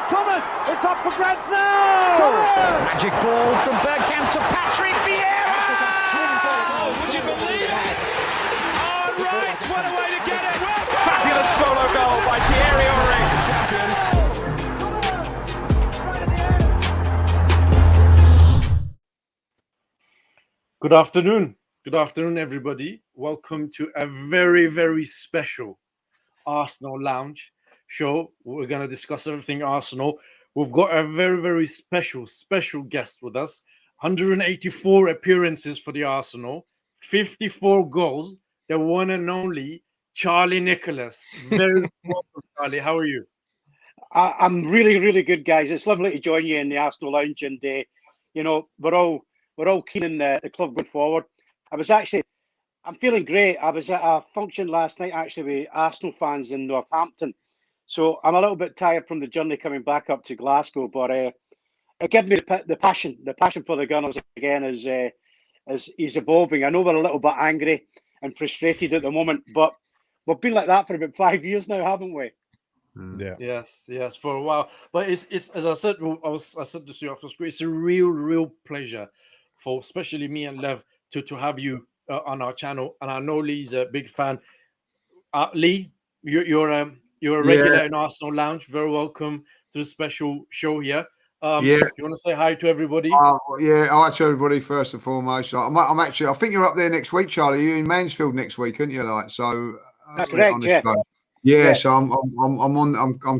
Thomas, it's up for grabs now! Thomas! Magic ball from Bergkamp to Patrick Vieira! Oh, would you believe it? Oh, right, what a way to get it! Well done! Fabulous solo goal by pierre-emerick. Champions. Good afternoon. Good afternoon, everybody. Welcome to a very, very special Arsenal Lounge show. We're going to discuss everything Arsenal. We've got a very, very special guest with us. 184 appearances for the Arsenal, 54 goals. The one and only Charlie Nicholas. Very welcome, Charlie. How are you? I'm really, really good, guys. It's lovely to join you in the Arsenal Lounge, and you know, we're all keen in the club going forward. I'm feeling great. I was at a function last night actually with Arsenal fans in Northampton, so I'm a little bit tired from the journey coming back up to Glasgow. But it gives me the passion for the Gunners again as he's evolving. I know we're a little bit angry and frustrated at the moment, but we've been like that for about 5 years now, haven't we? Yeah. Yes, for a while. But it's as I said, I said this to you after screen. It's a real pleasure for especially me and Lev to have you on our channel. And I know Lee's a big fan. Lee, you're a regular in Arsenal Lounge. Very welcome to the special show here. You want to say hi to everybody? Hi to everybody first and foremost. I'm actually, I think you're up there next week, Charlie. You're in Mansfield next week, aren't you? Like, so that's correct. Yeah. So I'm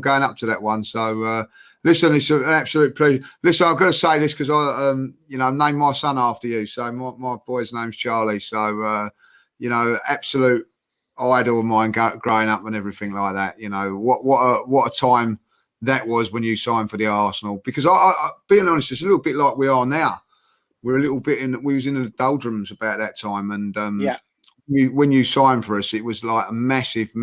going up to that one. So listen, it's an absolute pleasure. Listen, I've got to say this because I named my son after you. So my boy's name's Charlie. So absolute idol of mine growing up and everything like that. You know what a time that was when you signed for the Arsenal, because I being honest, it's a little bit like we are now. We're a little bit we was in the doldrums about that time, and when you signed for us, it was like a massive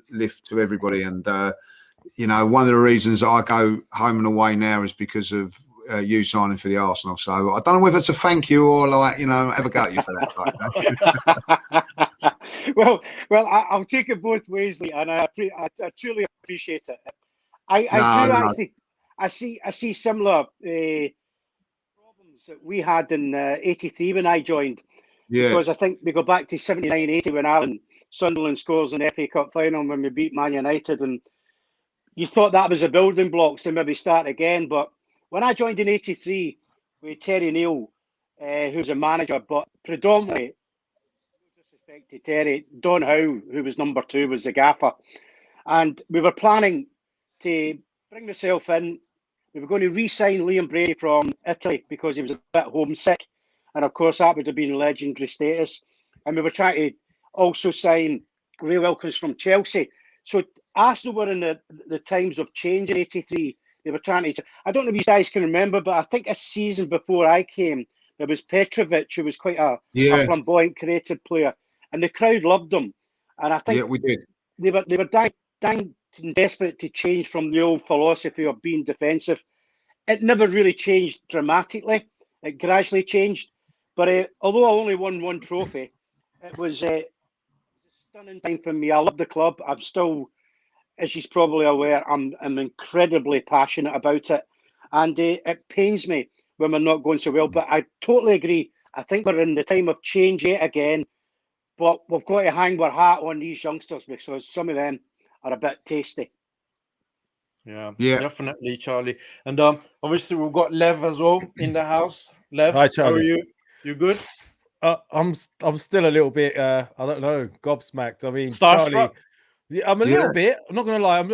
lift to everybody. And one of the reasons I go home and away now is because of you signing for the Arsenal. So I don't know whether to thank you or have a go at you for that. Well, I'll take it both ways, Lee, and I truly appreciate it. I see similar problems that we had in '83 when I joined. Yeah. Because I think we go back to 79-80 when Alan Sunderland scores in the FA Cup final when we beat Man United, and you thought that was the building blocks to maybe start again. But when I joined in '83 with Terry Neal, who's a manager, but predominantly, no disrespect to Terry, Don Howe, who was number 2, was the gaffer, and we were planning to bring myself in. We were going to re-sign Liam Brady from Italy because he was a bit homesick. And of course, that would have been legendary status. And we were trying to also sign Ray Wilkins from Chelsea. So Arsenal were in the times of change in '83. They were trying to. I don't know if you guys can remember, but I think a season before I came, there was Petrovic, who was quite a flamboyant, creative player, and the crowd loved him. And I think we did. They were dying and desperate to change from the old philosophy of being defensive. It never really changed dramatically. It gradually changed. But although I only won one trophy, it was a stunning time for me. I love the club. I'm still, as you're probably aware, I'm incredibly passionate about it. And it pains me when we're not going so well. But I totally agree. I think we're in the time of change yet again. But we've got to hang our hat on these youngsters because some of them are a bit tasty. Yeah, definitely, Charlie. And obviously we've got Lev as well in the house. Lev, hi, Charlie. How are you? You good? I'm still a little bit I don't know, gobsmacked. I mean, Starstruck. Charlie, I'm a little bit. I'm not gonna lie. I'm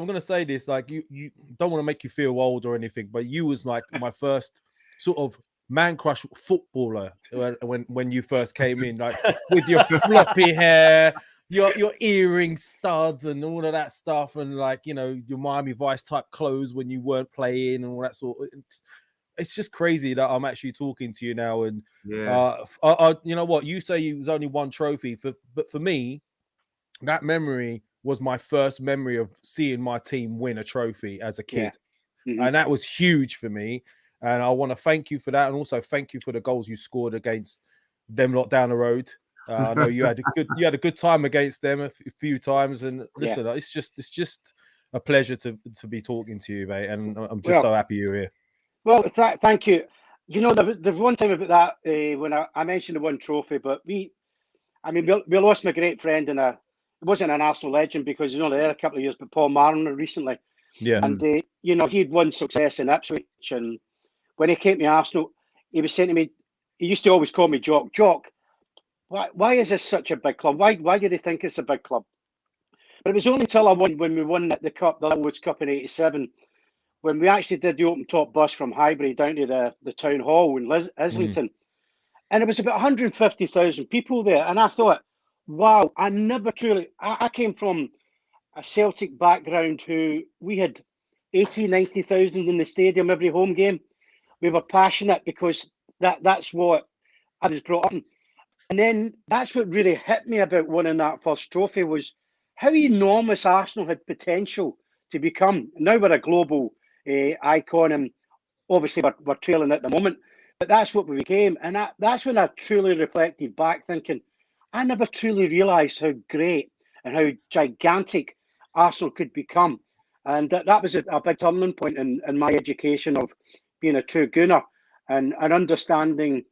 gonna say this. Like you don't want to make you feel old or anything, but you was like my first sort of man crush footballer when you first came in, like with your floppy hair, your earring studs and all of that stuff, and your Miami Vice type clothes when you weren't playing and all that sort of. It's just crazy that I'm actually talking to you now. And you know what? You say it was only one trophy, but for me, that memory was my first memory of seeing my team win a trophy as a kid. Yeah. Mm-hmm. And that was huge for me. And I want to thank you for that. And also thank you for the goals you scored against them lot down the road. I know you had a good time against them a few times. And listen, it's just a pleasure to be talking to you, mate. And I'm just so happy you're here. Well, thank you. You know, there was one time about that when I mentioned the one trophy, but we lost my great friend, and it wasn't an Arsenal legend because he's only there a couple of years, but Paul Marner recently. Yeah. And, you know, he'd won success in Ipswich. And when he came to Arsenal, he was saying to me, he used to always call me Jock. Jock, why is this such a big club? Why do they think it's a big club? But it was only until when we won the cup, the Lyle Cup in '87, when we actually did the open top bus from Highbury down to the town hall in Islington. And it was about 150,000 people there. And I thought, wow, I came from a Celtic background who we had 80, 90,000 in the stadium every home game. We were passionate because that's what I was brought up in. And then that's what really hit me about winning that first trophy was how enormous Arsenal had potential to become. Now we're a global icon, and obviously we're trailing at the moment, but that's what we became. And that's when I truly reflected back, thinking, I never truly realised how great and how gigantic Arsenal could become. And that was a big turning point in my education of being a true Gooner and understanding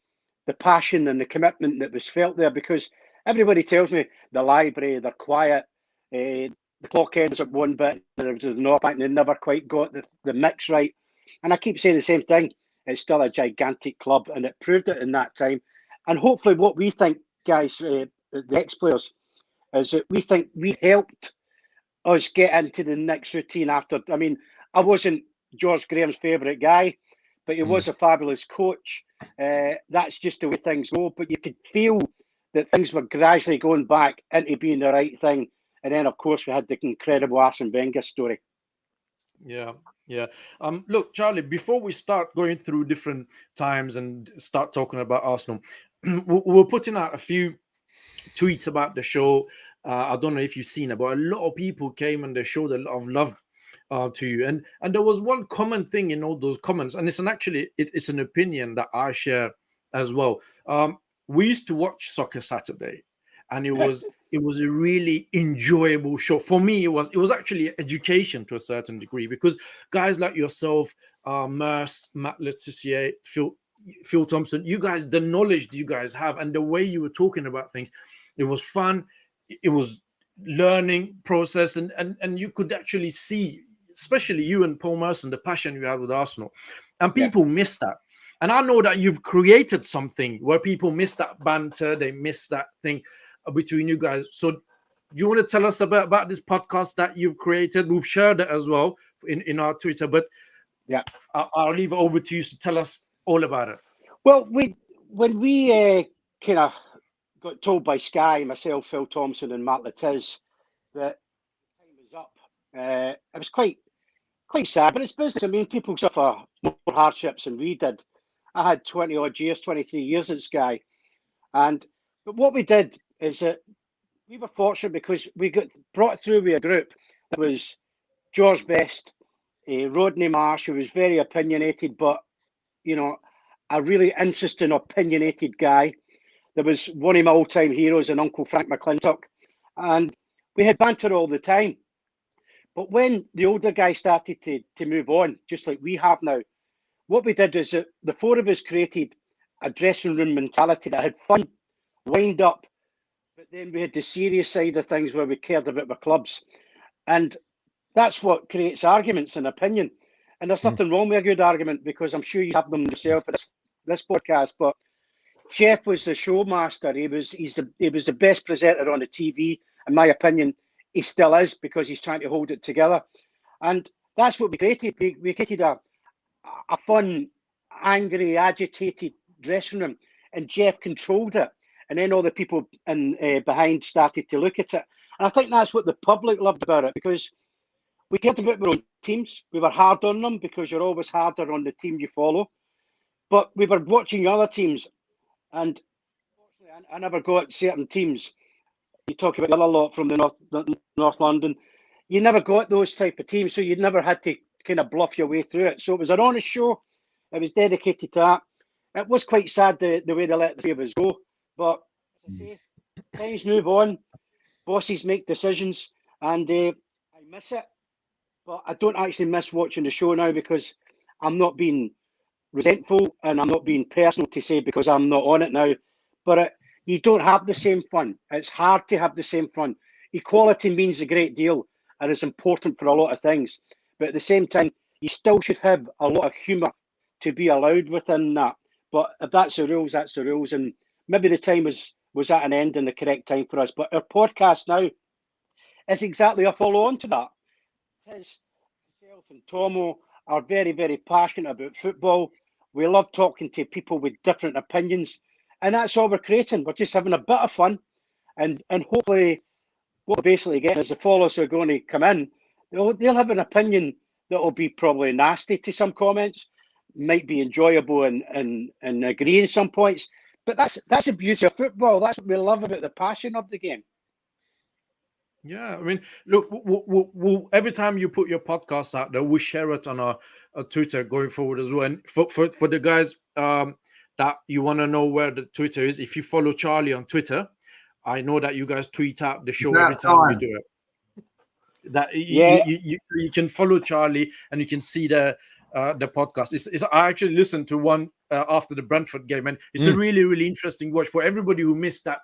the passion and the commitment that was felt there, because everybody tells me the library, they're quiet, the clock ends at one bit, there was a knockback and they never quite got the mix right. And I keep saying the same thing. It's still a gigantic club, and it proved it in that time. And hopefully what we think, guys, the ex-players, is that we think we helped us get into the next routine after. I mean, I wasn't George Graham's favourite guy, but he was a fabulous coach. That's just the way things go. But you could feel that things were gradually going back into being the right thing. And then, of course, we had the incredible Arsene Wenger story. Yeah. Look, Charlie, before we start going through different times and start talking about Arsenal, we're putting out a few tweets about the show. I don't know if you've seen it, but a lot of people came and they showed a lot of love to you. And there was one common thing in all those comments, and it's an opinion that I share as well. We used to watch Soccer Saturday, and it was a really enjoyable show. For me, it was actually education to a certain degree, because guys like yourself, Merce, Matt Letitia, Phil Thompson, you guys, the knowledge you guys have and the way you were talking about things, it was fun. It was learning process, and you could actually see, especially you and Paul Merson, the passion you had with Arsenal, and people miss that. And I know that you've created something where people miss that banter, they miss that thing between you guys. So do you want to tell us about this podcast that you've created? We've shared it as well in our Twitter, but I'll leave it over to you to tell us all about it. Well, when we kind of got told by Sky, myself, Phil Thompson and Matt Letiz, that time was up, it was quite sad, but it's business. I mean, people suffer more hardships than we did. I had 23 years at Sky. But what we did is that we were fortunate because we got brought through with a group that was George Best, Rodney Marsh, who was very opinionated, but, you know, a really interesting, opinionated guy. There was one of my all-time heroes, and Uncle Frank McClintock. And we had banter all the time. But when the older guys started to move on, just like we have now, what we did is that the four of us created a dressing room mentality that had fun, wind up, but then we had the serious side of things where we cared about our clubs. And that's what creates arguments and opinion. And there's nothing wrong with a good argument, because I'm sure you have them yourself at this podcast. But Jeff was the showmaster. He was the best presenter on the TV. In my opinion, he still is, because he's trying to hold it together. And that's what we created. We created a fun, angry, agitated dressing room, and Jeff controlled it. And then all the people behind started to look at it. And I think that's what the public loved about it, because we cared about our own teams. We were hard on them, because you're always harder on the team you follow. But we were watching other teams, and unfortunately, I never got certain teams. You talk about the other lot from the North London. You never got those type of teams, so you never had to kind of bluff your way through it. So it was an honest show. It was dedicated to that. It was quite sad the way they let the three of us go. But as I say, times move on, bosses make decisions, and I miss it. but I don't actually miss watching the show now because I'm not being resentful and I'm not being personal to say because I'm not on it now. But you don't have the same fun. It's hard to have the same fun. Equality means a great deal and it's important for a lot of things. But at the same time, you still should have a lot of humour to be allowed within that. But if that's the rules, that's the rules. And maybe the time was at an end and the correct time for us. But our podcast now is exactly a follow on to that. Myself and Tomo are very, very passionate about football. We love talking to people with different opinions. And that's all we're creating. We're just having a bit of fun. And hopefully what we're basically getting is the followers who are going to come in, they'll have an opinion that will be probably nasty to some comments, might be enjoyable and agree in some points. But that's the beauty of football. That's what we love about the passion of the game. Yeah, I mean, look, we'll every time you put your podcast out there, we'll share it on our Twitter going forward as well. And for the guys that you want to know where the Twitter is, if you follow Charlie on Twitter, I know that you guys tweet out the show every time you do it. That you can follow Charlie and you can see the podcast. I actually listened to one after the Brentford game, and it's a really, really interesting watch for everybody who missed that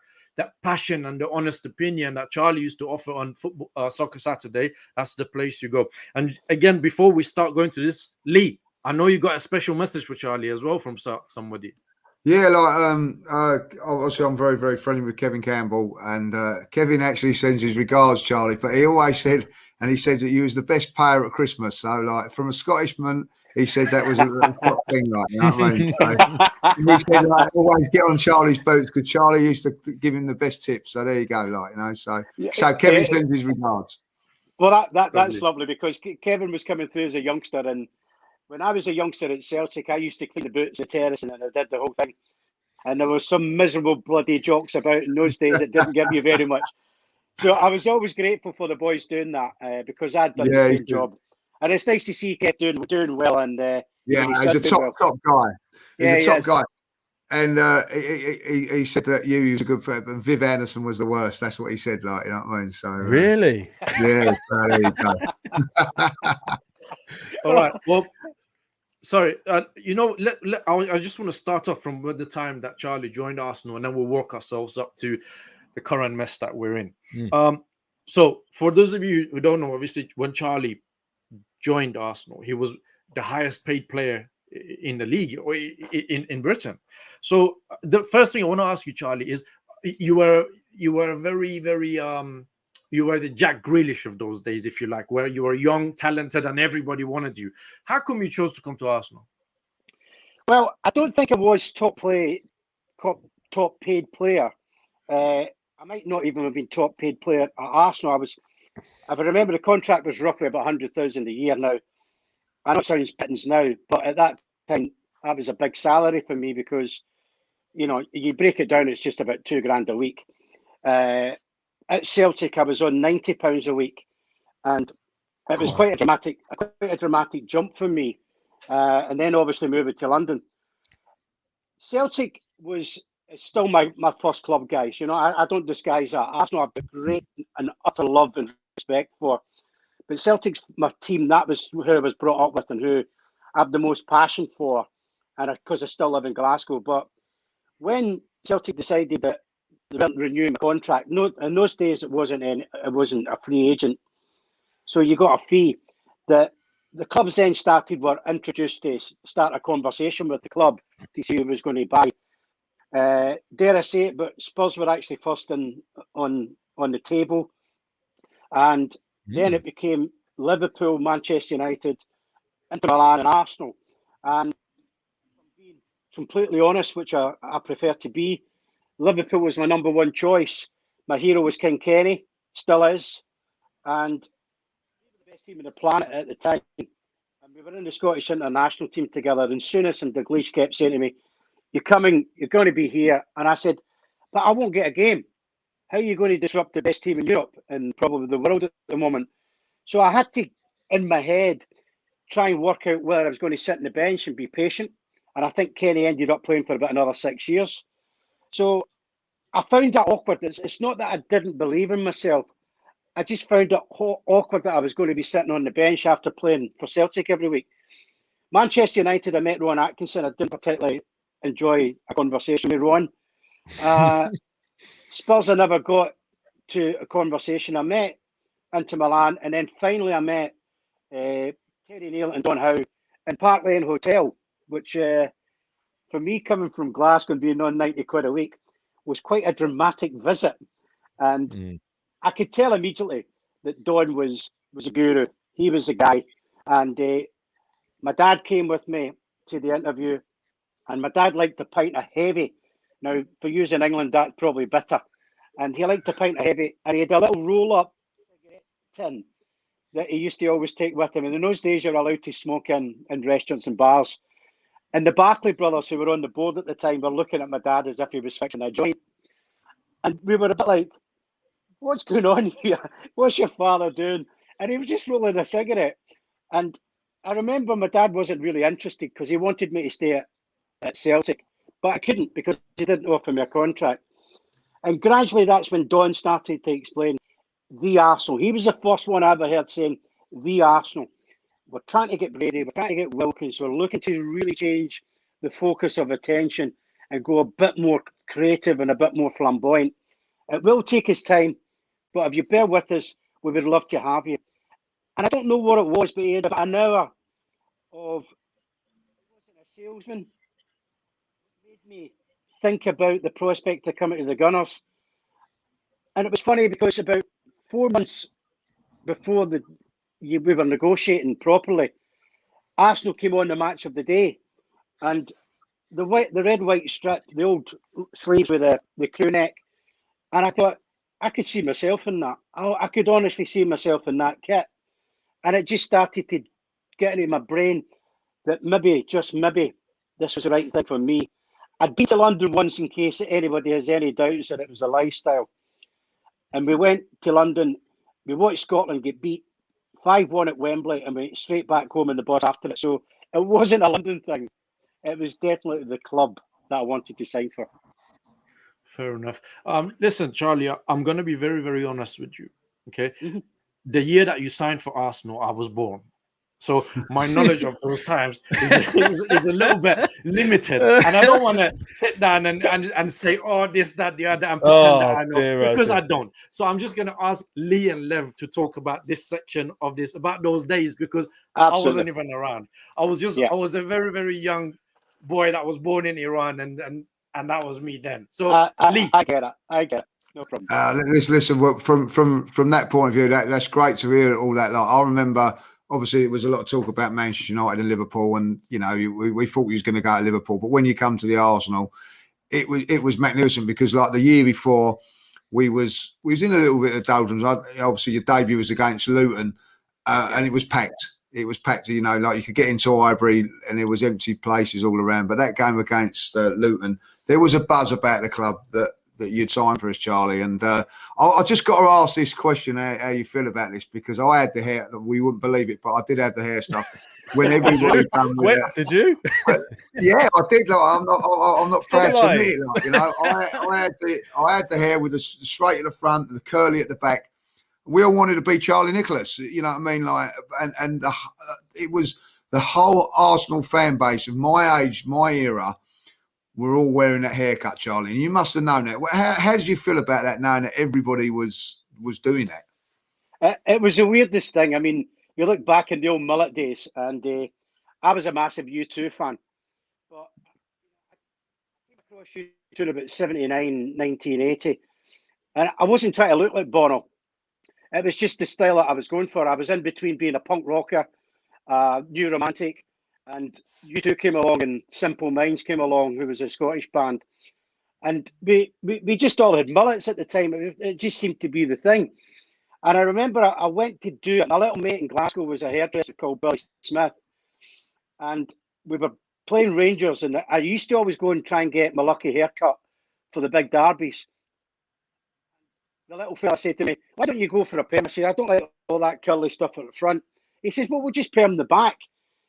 passion and the honest opinion that Charlie used to offer on football Soccer Saturday. That's the place you go. And again, before we start going to this, Lee, I know you got a special message for Charlie as well from somebody. Yeah, like obviously I'm very, very friendly with Kevin Campbell, and Kevin actually sends his regards, Charlie. But he always said, and he said that you was the best payer at Christmas. So, like, from a Scottishman, he says that was a top thing, like, you know what I mean? So, he said, like, always get on Charlie's boots because Charlie used to give him the best tips. So there you go, like, you know. So Kevin sends his regards. Well, that's lovely because Kevin was coming through as a youngster, and when I was a youngster at Celtic, I used to clean the boots, the terrace, and then I did the whole thing. And there was some miserable bloody jokes about in those days that didn't give you very much. So I was always grateful for the boys doing that because I'd done the same job. And it's nice to see Kev doing well. And he's a top guy. He's a top guy. And he said that you was a good friend, but Viv Anderson was the worst. That's what he said, like, you know what I mean? So really? Yeah, there you go. All right. Well, sorry. I just want to start off from the time that Charlie joined Arsenal, and then we'll work ourselves up to the current mess that we're in. So for those of you who don't know, obviously, when Charlie joined Arsenal, he was the highest paid player in the league or in Britain. So the first thing I want to ask you, Charlie, is you were very, very you were the Jack Grealish of those days, if you like, where you were young, talented, and everybody wanted you. How come you chose to come to Arsenal? Well, I don't think I was top paid player. I might not even have been top paid player at Arsenal. If I remember, the contract was roughly about 100,000 a year now. I know it sounds pittance now, but at that time, that was a big salary for me because, you know, you break it down, it's just about $2,000 a week. At Celtic, I was on £90 a week, and it was quite a dramatic jump for me. And then obviously moving to London. Celtic was still my first club, guys. You know, I don't disguise that. Arsenal I've got great and utter love and respect for. But Celtic's my team. That was who I was brought up with and who I have the most passion for, and because I still live in Glasgow. But when Celtic decided that they weren't renewing my contract, no, in those days it wasn't a free agent, so you got a fee. The clubs then were introduced to start a conversation with the club to see who was going to buy. Dare I say it, but Spurs were actually first on the table, and then it became Liverpool, Manchester United, Inter Milan, and Arsenal. And being completely honest, which I prefer to be, Liverpool was my number one choice. My hero was King Kenny, still is, and they were the best team on the planet at the time. And we were in the Scottish international team together. And Souness and Dalglish kept saying to me, "You're coming. You're going to be here." And I said, "But I won't get a game. How are you going to disrupt the best team in Europe and probably the world at the moment?" So I had to, in my head, try and work out whether I was going to sit on the bench and be patient. And I think Kenny ended up playing for about another 6 years. So I found that awkward. It's not that I didn't believe in myself. I just found it awkward that I was going to be sitting on the bench after playing for Celtic every week. Manchester United, I met Ron Atkinson. I didn't particularly enjoy a conversation with Ron. Spurs, I never got to a conversation. I met Inter Milan, and then finally I met Terry Neal and Don Howe in Park Lane Hotel, which for me, coming from Glasgow and being on 90 quid a week, was quite a dramatic visit. And I could tell immediately that Don was a guru. He was a guy. And my dad came with me to the interview, and my dad liked a pint of heavy. Now, for use in England, that's probably bitter. And he liked a pint of heavy, and he had a little roll-up cigarette tin that he used to always take with him. And in those days, you're allowed to smoke in restaurants and bars. And the Barclay brothers, who were on the board at the time, were looking at my dad as if he was fixing a joint. And we were a bit like, what's going on here? What's your father doing? And he was just rolling a cigarette. And I remember my dad wasn't really interested because he wanted me to stay at Celtic, but I couldn't because he didn't offer me a contract. And gradually that's when Don started to explain the Arsenal. He was the first one I ever heard saying the Arsenal. We're trying to get Brady, we're trying to get Wilkins, we're looking to really change the focus of attention and go a bit more creative and a bit more flamboyant. It will take us time, but if you bear with us, we would love to have you. And I don't know what it was, but he had about an hour of, he wasn't a salesman. It made me think about the prospect of coming to the Gunners. And it was funny because about 4 months before we were negotiating properly, Arsenal came on the match of the day, and the red white strip, the old sleeves with the crew neck, and I thought I could see myself in that. I could honestly see myself in that kit, and it just started to get into my brain that maybe, just maybe, this was the right thing for me. I'd been to London once in case anybody has any doubts that it was a lifestyle, and we went to London. We watched Scotland get beat 5-1 at Wembley, and we went straight back home in the bus after it. So it wasn't a London thing. It was definitely the club that I wanted to sign for. Fair enough. Listen, Charlie, I'm going to be very, very honest with you. Okay. The year that you signed for Arsenal, I was born. So my knowledge of those times is a little bit limited. And I don't want to sit down and say, oh, this, that, the other, and pretend that I know, because I don't. So I'm just going to ask Lee and Lev to talk about this section of this, about those days, because I wasn't even around. I was a very, very young boy that was born in Iran, and that was me then. So Lee. I get it. No problem. Listen. From that point of view, that's great to hear all that. Like, I remember, obviously, it was a lot of talk about Manchester United and Liverpool, and you know, we thought he was going to go to Liverpool. But when you come to the Arsenal, it was magnificent, because like the year before, we was in a little bit of doldrums. Obviously, your debut was against Luton, and it was packed. It was packed. You know, like you could get into Highbury and there was empty places all around. But that game against Luton, there was a buzz about the club that you'd signed for us, Charlie. And I just got to ask this question, how you feel about this, because I had the hair. We wouldn't believe it, but I did have the hair stuff. When everybody done with it. Did you? Yeah, I did. Like, I'm not proud to admit it. Like, you know, I had the hair with the straight at the front and the curly at the back. We all wanted to be Charlie Nicholas, you know what I mean? Like, and it was the whole Arsenal fan base of my age, my era, were all wearing that haircut, Charlie. And you must have known that. How did you feel about that, knowing that everybody was doing that? It was the weirdest thing. I mean, you look back in the old mullet days, and I was a massive U2 fan. But I came across U2 in about 79, 1980, and I wasn't trying to look like Bono. It was just the style that I was going for. I was in between being a punk rocker, new romantic, and U2 came along, and Simple Minds came along, who was a Scottish band. And we just all had mullets at the time. It just seemed to be the thing. And I remember I went to do it. My little mate in Glasgow was a hairdresser called Billy Smith. And we were playing Rangers, and I used to always go and try and get my lucky haircut for the big derbies. The little fella said to me, why don't you go for a perm? I said, I don't like all that curly stuff at the front. He says, well, we'll just perm the back.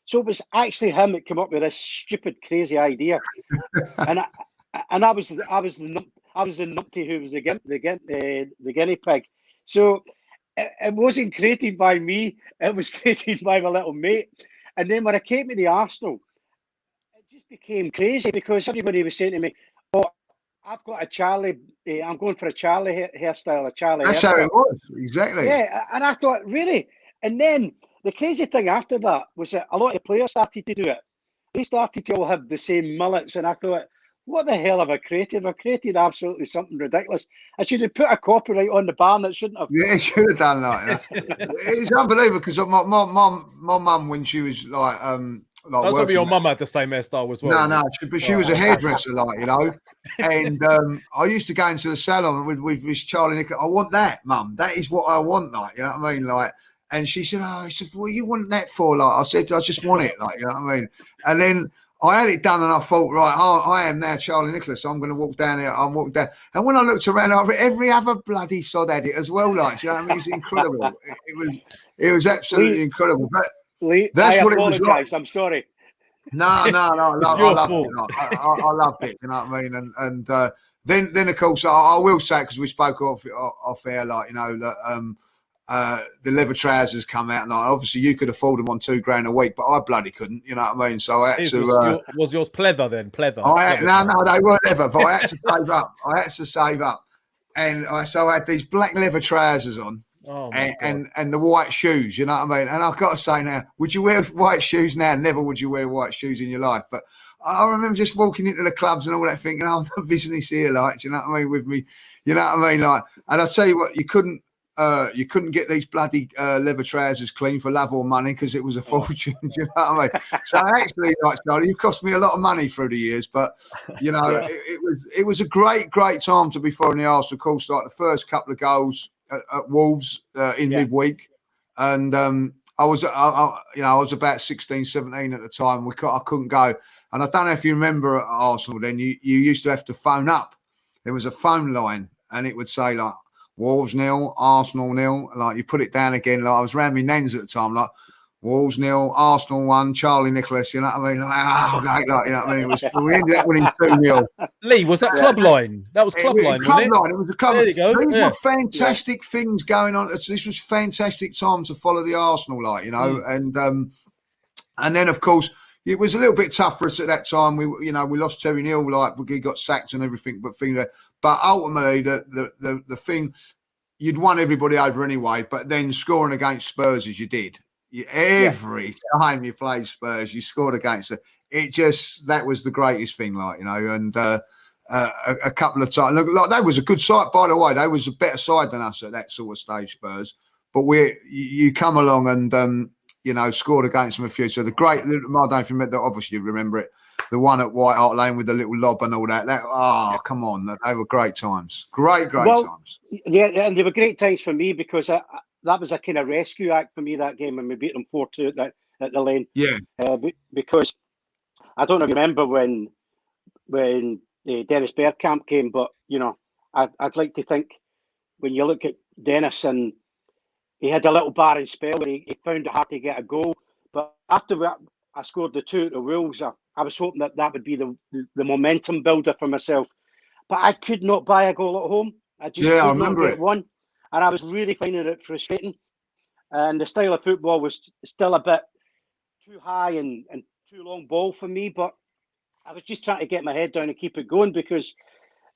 So it was actually him that came up with this stupid, crazy idea. and I was the numpty who was the guinea pig. So it wasn't created by me. It was created by my little mate. And then when I came to the Arsenal, it just became crazy because everybody was saying to me, "Oh, I've got a Charlie. I'm going for a Charlie hairstyle, a Charlie." That's haircut. how it was, exactly. Yeah, and I thought, really? And then the crazy thing after that was that a lot of players started to do it. They started to all have the same mullets, and I thought, what the hell have I created? I've created absolutely something ridiculous. I should have put a copyright on the barn that shouldn't have. Yeah, should have done that. It's unbelievable because my mum, when she was like That's gonna be your mum had the same hairstyle as well. No, but she was a hairdresser, like, you know. And I used to go into the salon with this Charlie Nicholas. I want that, mum. That is what I want, like, you know what I mean, like. And she said, "Oh," I said, "What you want that for?" Like, I said, "I just want it," like, you know what I mean. And then I had it done, and I thought, right, I am now Charlie Nicholas. I'm going to walk down here. I'm walking down. And when I looked around, every other bloody sod had it as well. Like, do you know what I mean? It's incredible. It was absolutely incredible. But Lee, that's I what it was like. I'm sorry. No. I loved it. I loved it. You know what I mean? And then of course I will say, because we spoke off air, like, you know, that the leather trousers come out, and obviously you could afford them on £2,000 a week, but I bloody couldn't. You know what I mean? So I had to. Was yours pleather then? Pleather? No, they weren't leather, but I had to save up. And so I had these black leather trousers on. Oh, and the white shoes, you know what I mean? And I've got to say now, would you wear white shoes now? Never would you wear white shoes in your life. But I remember just walking into the clubs and all that, thinking, "Oh, I'm the business here," like, do you know what I mean, with me, you know what I mean? Like, and I tell you what, you couldn't get these bloody leather trousers clean for love or money, because it was a fortune. Do you know what I mean? So actually, like, Charlie, you cost me a lot of money through the years, but you know, it was a great time to be following the Arsenal. Of course, like the first couple of goals at Wolves in midweek, and I was about 16, 17 at the time. I couldn't go, and I don't know if you remember at Arsenal then, you used to have to phone up. There was a phone line, and it would say like Wolves 0, Arsenal 0. Like, you put it down again. Like, I was round my nens at the time, like Wolves 0, Arsenal 1, Charlie Nicholas. You know what I mean? Like, you know what I mean? We ended up winning 2-0. Lee, was that club line? That was club line, wasn't it? It was a club line. There you go. These were fantastic things going on. This was fantastic time to follow the Arsenal, like, you know. And then of course it was a little bit tough for us at that time. We lost 2-0, like, we got sacked and everything. But ultimately, the thing, you'd won everybody over anyway. But then scoring against Spurs as you did. Every time you played Spurs, you scored against it. That was the greatest thing, like, you know. And a couple of times, like, that was a good side, by the way. They was a better side than us at that sort of stage, Spurs. But you come along and you know, scored against them a few. So I don't know if you remember that. Obviously, you remember it. The one at White Hart Lane with the little lob and all that. Come on, they were great times. Great times. Yeah, and they were great times for me, because that was a kind of rescue act for me, that game, when we beat them 4-2 at the Lane. Yeah. Because I don't remember when Dennis Bergkamp came, but you know, I'd like to think when you look at Dennis, and he had a little barren spell where he found it hard to get a goal. But after I scored the 2 at the Wolves, I was hoping that would be the momentum builder for myself. But I could not buy a goal at home. I just I remember it. One, and I was really finding it frustrating. And the style of football was still a bit too high and too long ball for me. But I was just trying to get my head down and keep it going, because,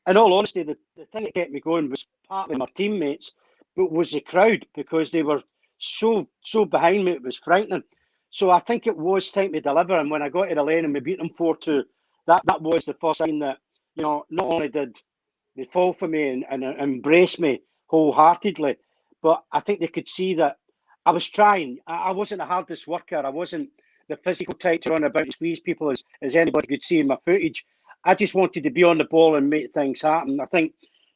in all honesty, the thing that kept me going was partly my teammates, but was the crowd, because they were so behind me. It was frightening. So I think it was time to deliver. And when I got to the Lane and we beat them 4-2, that was the first sign that, you know, not only did they fall for me and embrace me wholeheartedly, but I think they could see that I was trying. I wasn't the hardest worker. I wasn't the physical type to run about and squeeze people as anybody could see in my footage. I just wanted to be on the ball and make things happen. I think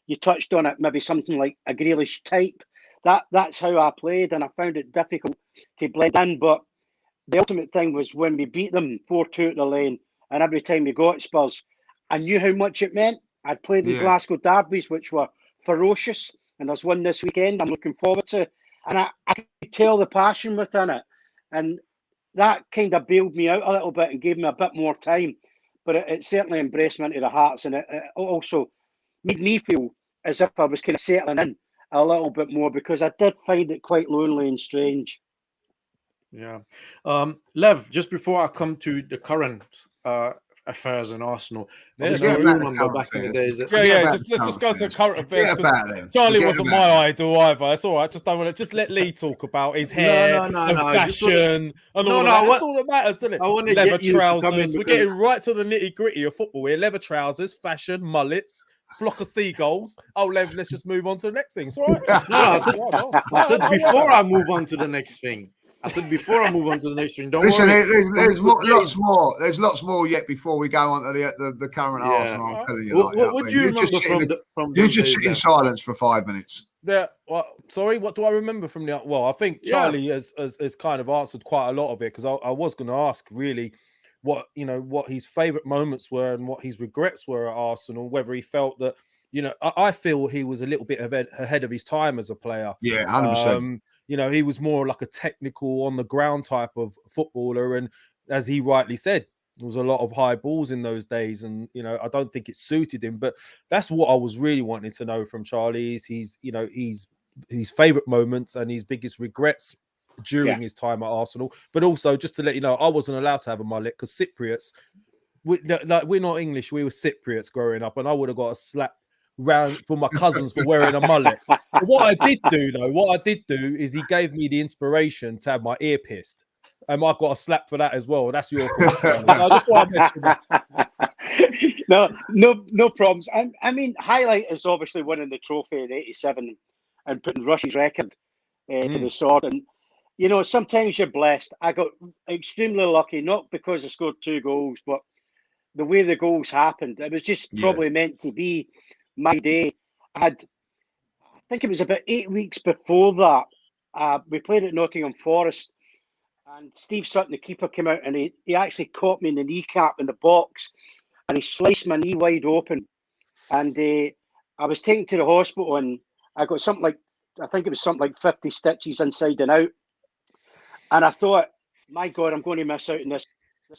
you touched on it, maybe something like a Grealish type. That's how I played, and I found it difficult to blend in. But the ultimate thing was when we beat them 4-2 at the Lane, and every time we got Spurs, I knew how much it meant. I'd played in Glasgow derbies, which were ferocious, and there's one this weekend I'm looking forward to. And I could tell the passion within it. And that kind of bailed me out a little bit and gave me a bit more time. But it certainly embraced me into the hearts, and it also made me feel as if I was kind of settling in a little bit more because I did find it quite lonely and strange. Yeah. Lev, just before I come to the current affairs in Arsenal, Yeah, obviously no, you yeah. remember back in the days that Let's just go to current affairs. Forget about them. Charlie Forget wasn't about my them. idol either. That's all right. Just don't want to. Just let Lee talk about his No, hair no, no, and no, I just fashion and No, all of no, that. what- That's all that matters, doesn't it? I want to Leather get you to come in trousers. We're because getting right to the nitty gritty of football here. Leather trousers, fashion, mullets, flock of seagulls. Oh, Lev, let's just move on to the next thing. It's all right. no, I said, I said No, before I move on to the next thing. Don't Listen, worry. there's lots more. There's lots more yet before we go on to the current Yeah. Arsenal. I'm telling you. What do you remember from You those just days sit in then? silence for 5 minutes. Sorry, what do I remember from the? Well, I think Yeah. Charlie has kind of answered quite a lot of it because I was going to ask really what his favourite moments were and what his regrets were at Arsenal. Whether he felt that I feel he was a little bit ahead of his time as a player. Yeah, 100%. He was more like a technical on the ground type of footballer, and as he rightly said, there was a lot of high balls in those days, and I don't think it suited him. But that's what I was really wanting to know from Charlie is his favourite moments and his biggest regrets during his time at Arsenal. But also, just to let you know, I wasn't allowed to have a mullet because Cypriots, we're not English, we were Cypriots growing up, and I would have got a slap round for my cousins for wearing a mullet. But what I did do is he gave me the inspiration to have my ear pierced. I got a slap for that as well. That's your fault. So I just want to mention that. No problems. I mean, highlight is obviously winning the trophy in '87 and putting Rush's record to the sword. And sometimes you're blessed. I got extremely lucky, not because I scored 2 goals, but the way the goals happened. It was just probably meant to be my day. I think it was about 8 weeks before that. We played at Nottingham Forest. And Steve Sutton, the keeper, came out and he actually caught me in the kneecap in the box and he sliced my knee wide open. And I was taken to the hospital and I got I think it was something like 50 stitches inside and out. And I thought, my God, I'm going to miss out on this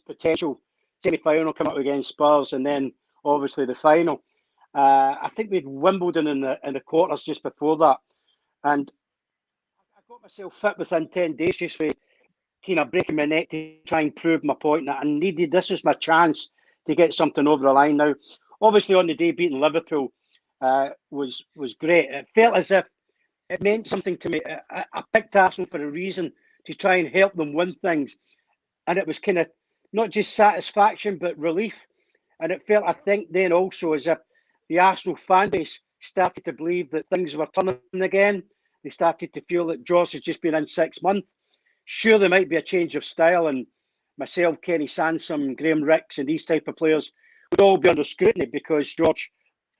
potential semi-final come up against Spurs and then obviously the final. I think we had Wimbledon in the quarters just before that. And I got myself fit within 10 days just for kind of breaking my neck to try and prove my point that I needed. This was my chance to get something over the line. Now, obviously, on the day beating Liverpool was great. It felt as if it meant something to me. I picked Arsenal for a reason to try and help them win things, and it was kind of not just satisfaction but relief. And it felt, I think, then also as if the Arsenal fan base started to believe that things were turning again. They started to feel that Josh has just been in 6 months. Sure, there might be a change of style, and myself, Kenny Sansom, Graham Ricks, and these type of players would all be under scrutiny because George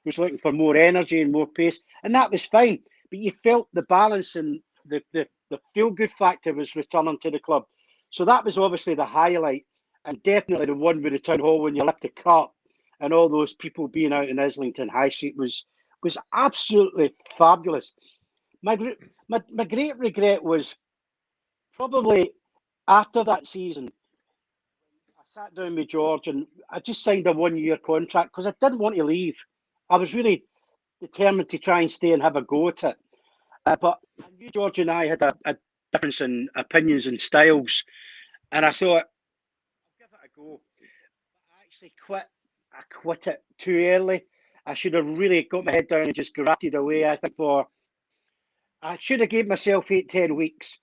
was looking for more energy and more pace, and that was fine. But you felt the balance and the feel-good factor was returning to the club. So that was obviously the highlight, and definitely the one with the town hall when you left the cup and all those people being out in Islington High Street was absolutely fabulous. My great regret was probably after that season, I sat down with George and I just signed a 1-year contract because I didn't want to leave. I was really determined to try and stay and have a go at it. But I knew George and I had a difference in opinions and styles. And I thought, I'll give it a go. But I actually quit. I quit it too early. I should have really got my head down and just grafted away. I think I should have gave myself 8-10 weeks.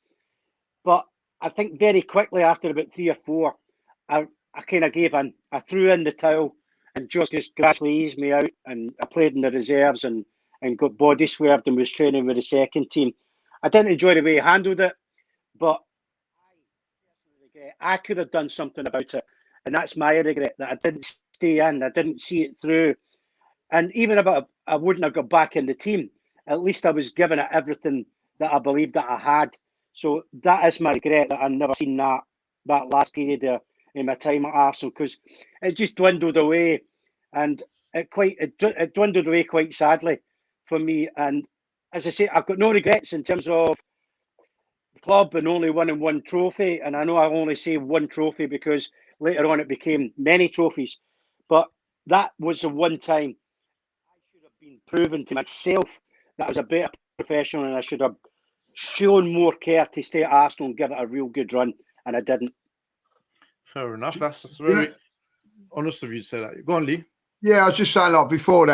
But I think very quickly after about 3 or 4, I kind of gave in. I threw in the towel and just gradually eased me out. And I played in the reserves and got body swerved and was training with the second team. I didn't enjoy the way he handled it, but I could have done something about it. And that's my regret, that I didn't stay in. I didn't see it through. And even if I wouldn't have got back in the team, at least I was giving it everything that I believed that I had. So that is my regret, that I've never seen that last period there in my time at Arsenal, because it just dwindled away, and it dwindled away quite sadly for me. And as I say, I've got no regrets in terms of the club and only winning 1 trophy. And I know I only say 1 trophy because later on it became many trophies, but that was the one time I should have been proven to myself that I was a better professional, and I should have shown more care to stay at Arsenal and give it a real good run, and I didn't. Fair enough. That's very honest of you to say that. Go on, Lee. Yeah, I was just saying, like, before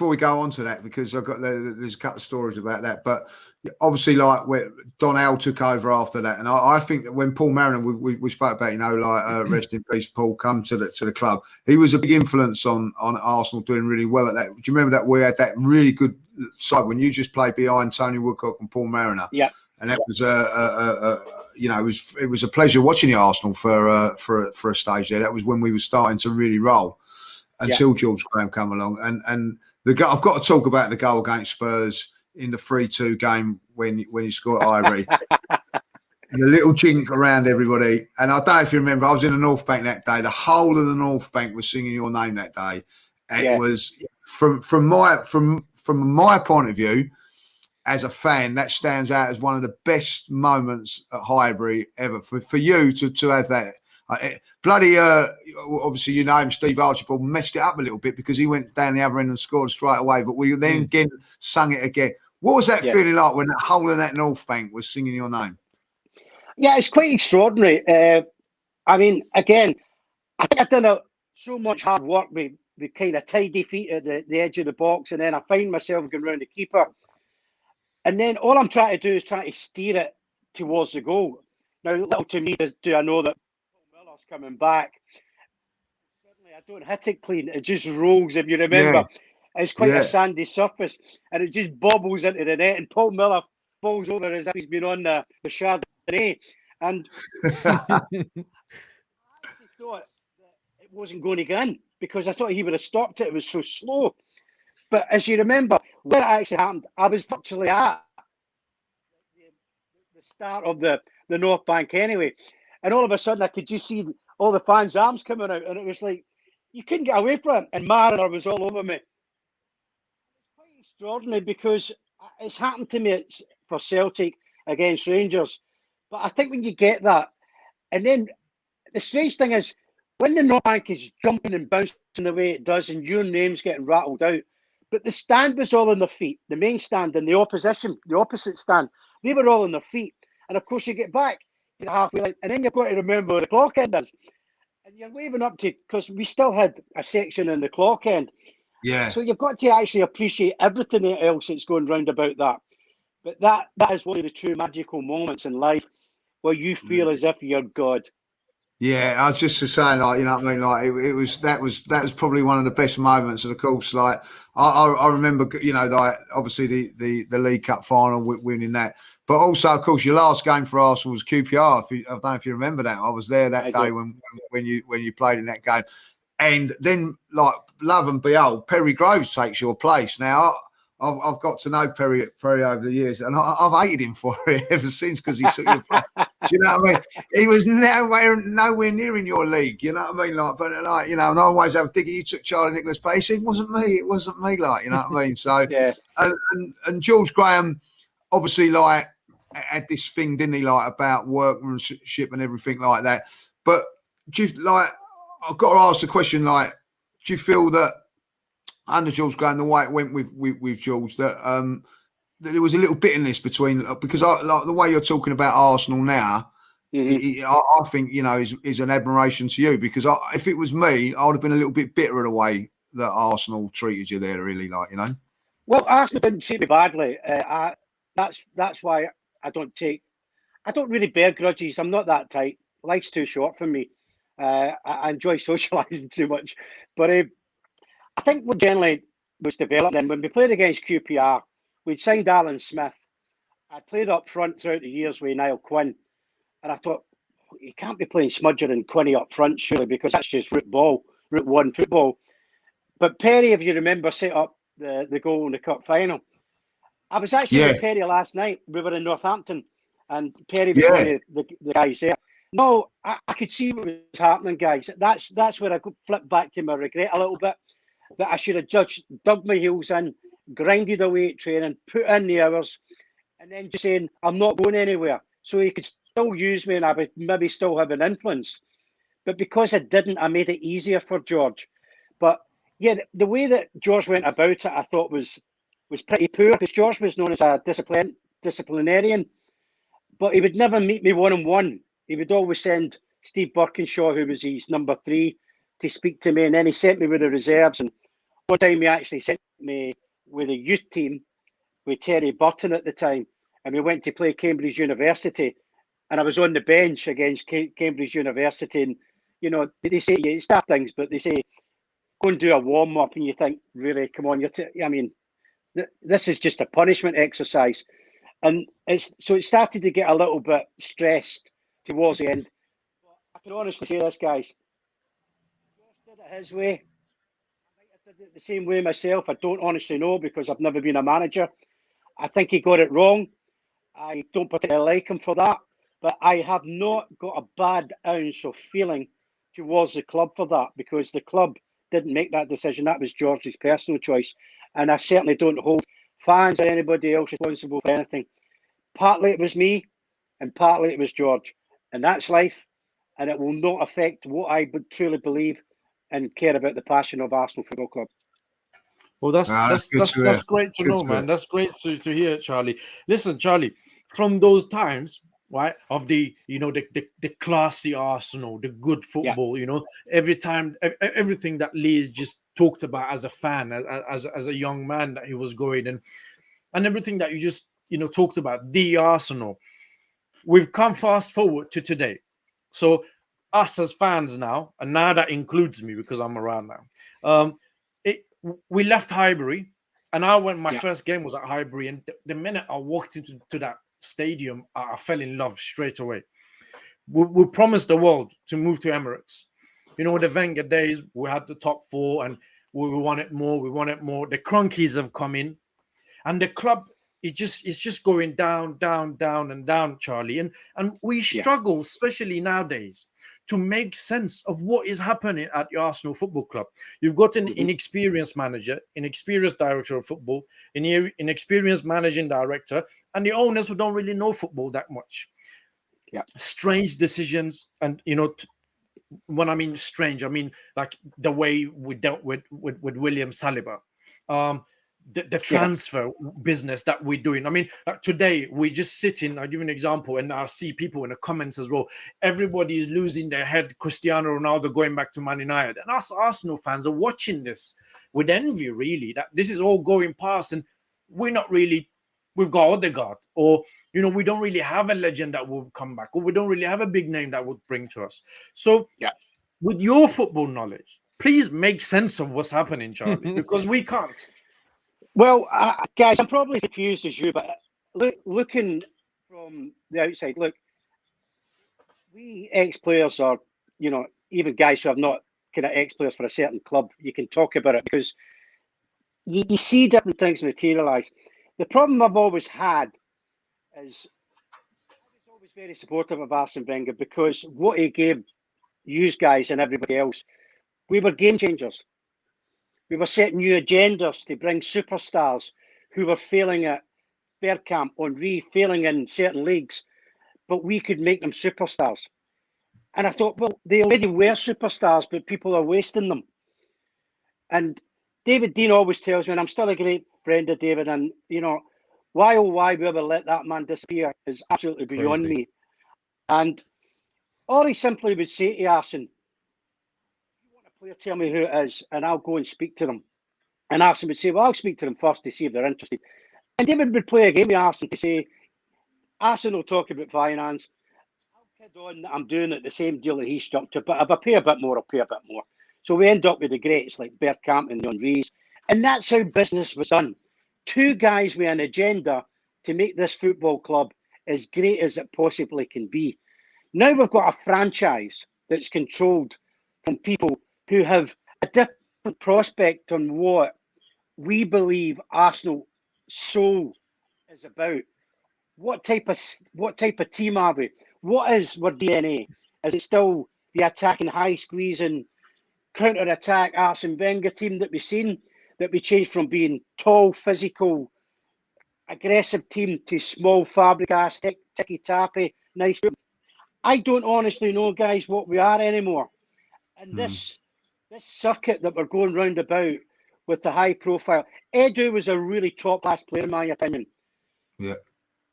we go on to that, because there's a couple of stories about that. But obviously, like, where Donnell took over after that, and I think that when Paul Mariner, we spoke about, you know, like, rest in peace, Paul, come to the club. He was a big influence on Arsenal doing really well at that. Do you remember that we had that really good side when you just played behind Tony Woodcock and Paul Mariner? Yeah, and that was you know, it was a pleasure watching the Arsenal for a stage there. That was when we were starting to really roll. Until George Graham came along, and the goal, I've got to talk about the goal against Spurs in the 3-2 game when he scored Ivory. The little chink around everybody, and I don't know if you remember, I was in the North Bank that day. The whole of the North Bank was singing your name that day, and it was from my point of view as a fan, that stands out as one of the best moments at Highbury ever. For you to have that. Bloody, obviously, you know him, Steve Archibald, messed it up a little bit because he went down the other end and scored straight away. But we then again sung it again. What was that feeling like when that whole of that North Bank was singing your name? Yeah, it's quite extraordinary. I mean, again, I think I've done so much hard work with kind of tidy feet at the edge of the box, and then I find myself going around the keeper. And then all I'm trying to do is trying to steer it towards the goal. Now, little to me do I know that coming back. Suddenly I don't hit it clean. It just rolls, if you remember. It's quite a sandy surface, and it just bobbles into the net, and Paul Miller falls over as if he's been on the Chardonnay. And I thought that it wasn't going to go in because I thought he would have stopped it. It was so slow. But as you remember, when it actually happened, I was virtually at the start of the North Bank anyway. And all of a sudden, I could just see all the fans' arms coming out. And it was like, you couldn't get away from it. And Mariner was all over me. It's quite extraordinary because it's happened to me for Celtic against Rangers. But I think when you get that, and then the strange thing is, when the North Bank is jumping and bouncing the way it does, and your name's getting rattled out, but the stand was all on their feet. The main stand and the opposite stand, they were all on their feet. And of course, you get back halfway line, and then you've got to remember where the clock end is, and you're waving up to, because we still had a section in the clock end, so you've got to actually appreciate everything else that's going round about that. But that is one of the true magical moments in life where you feel as if you're God. Yeah, I was just saying, like, you know what I mean? Like, that was probably one of the best moments. And of course, like, I remember, you know, like, obviously the League Cup final, winning that. But also, of course, your last game for Arsenal was QPR. I don't know if you remember that. I was there that day when you played in that game. And then, like, love and behold, Perry Groves takes your place. Now, I've got to know Perry over the years, and I've hated him for it ever since because he took your place. Do you know what I mean? He was nowhere near in your league. You know what I mean? Like, but like, you know, and I always have a dig. You took Charlie Nicholas' place. He said, it wasn't me. Like, you know what I mean? So, and George Graham, obviously, like, had this thing, didn't he? Like, about workmanship and everything like that. But just like, I've got to ask the question, like, do you feel that under George Graham, the way it went with George, that there was a little bitterness between, because like the way you're talking about Arsenal now, I think, you know, is an admiration to you, because if it was me, I would have been a little bit bitter of the way that Arsenal treated you there, really, like, you know. Well, Arsenal didn't treat me badly. That's why I don't really bear grudges. I'm not that tight. Life's too short for me. I enjoy socialising too much, but I think what generally was developing when we played against QPR, we'd signed Alan Smith. I played up front throughout the years with Niall Quinn, and I thought, you can't be playing Smudger and Quinny up front, surely, because that's just route one football. But Perry, if you remember, set up the goal in the cup final. I was actually with Perry last night. We were in Northampton, and Perry was one of the guys there. No, I could see what was happening, guys. That's where I could flip back to my regret a little bit, that I should have just dug my heels in, grinded away at training, put in the hours, and then just saying, I'm not going anywhere. So he could still use me and I would maybe still have an influence. But because I didn't, I made it easier for George. But yeah, the way that George went about it, I thought was was pretty poor, because George was known as a disciplinarian, but he would never meet me one-on-one. He would always send Steve Birkinshaw, who was his number 3, to speak to me, and then he sent me with the reserves. And one time he actually sent me with a youth team with Terry Burton at the time, and we went to play Cambridge University, and I was on the bench against Cambridge University. And they say you start things, but they say go and do a warm up, and you think, really, come on, this is just a punishment exercise. And it started to get a little bit stressed towards the end. I can honestly say this, guys. George did it his way. I might have did it the same way myself. I don't honestly know, because I've never been a manager. I think he got it wrong. I don't particularly like him for that. But I have not got a bad ounce of feeling towards the club for that, because the club didn't make that decision. That was George's personal choice. And I certainly don't hold fans or anybody else responsible for anything. Partly it was me, and partly it was George. And that's life. And it will not affect what I would truly believe and care about, the passion of Arsenal Football Club. Well, that's great to know, man. That's great to hear, Charlie. Listen, Charlie, from those times, right, of the classy Arsenal, the good football, everything that Liz just talked about as a fan, as a young man that he was going, and everything that you just talked about, the Arsenal. We've come fast forward to today. So us as fans now, and now that includes me because I'm around now, we left Highbury, and my first game was at Highbury, and the minute I walked into that stadium, I fell in love straight away. We promised the world to move to Emirates. The Wenger days, we had the top 4, and we wanted more. The Kronkes have come in, and the club it's just going down, and down, Charlie. And we struggle, especially nowadays, to make sense of what is happening at the Arsenal Football Club. You've got an inexperienced manager, inexperienced director of football, an inexperienced managing director, and the owners who don't really know football that much. Yeah, strange decisions, and when I mean strange, I mean like the way we dealt with William Saliba. The transfer business that we're doing. I mean, today we just sitting, I'll give you an example, and I see people in the comments as well. Everybody is losing their head. Cristiano Ronaldo going back to Man United. And us Arsenal fans are watching this with envy, really, that this is all going past, and we've got Odegaard, or, we don't really have a legend that will come back, or we don't really have a big name that would bring to us. So with your football knowledge, please make sense of what's happening, Charlie, because we can't. Well, guys, I'm probably as confused as you, but looking from the outside, look, we ex-players are, even guys who have not kind of ex-players for a certain club, you can talk about it because you see different things materialise. The problem I've always had is I was always very supportive of Arsene Wenger, because what he gave you guys and everybody else, we were game changers. We were setting new agendas to bring superstars who were failing at Bergkamp, Henry, failing in certain leagues, but we could make them superstars. And I thought, well, they already were superstars, but people are wasting them. And David Dean always tells me, and I'm still a great friend of David, and, why we ever let that man disappear is absolutely beyond me. And all he simply would say to Arsene, player, tell me who it is, and I'll go and speak to them. And Arsene would say, well, I'll speak to them first to see if they're interested. And David would play a game with Arsene to say, Arsene will talk about finance. I'll kid on that I'm doing it the same deal that he stuck to, but if I pay a bit more, I'll pay a bit more. So we end up with the greats like Bergkamp and the Henrys. And that's how business was done. 2 guys with an agenda to make this football club as great as it possibly can be. Now we've got a franchise that's controlled from people who have a different prospect on what we believe Arsenal soul is about. What type of team are we? What is our DNA? Is it still the attacking, high squeezing, counter-attack Arsene Wenger team that we've seen, that we changed from being tall, physical, aggressive team to small, Fabregas, ticky-tappy, nice? I don't honestly know, guys, what we are anymore. And this circuit that we're going round about with the high profile. Edu was a really top-class player, in my opinion. Yeah.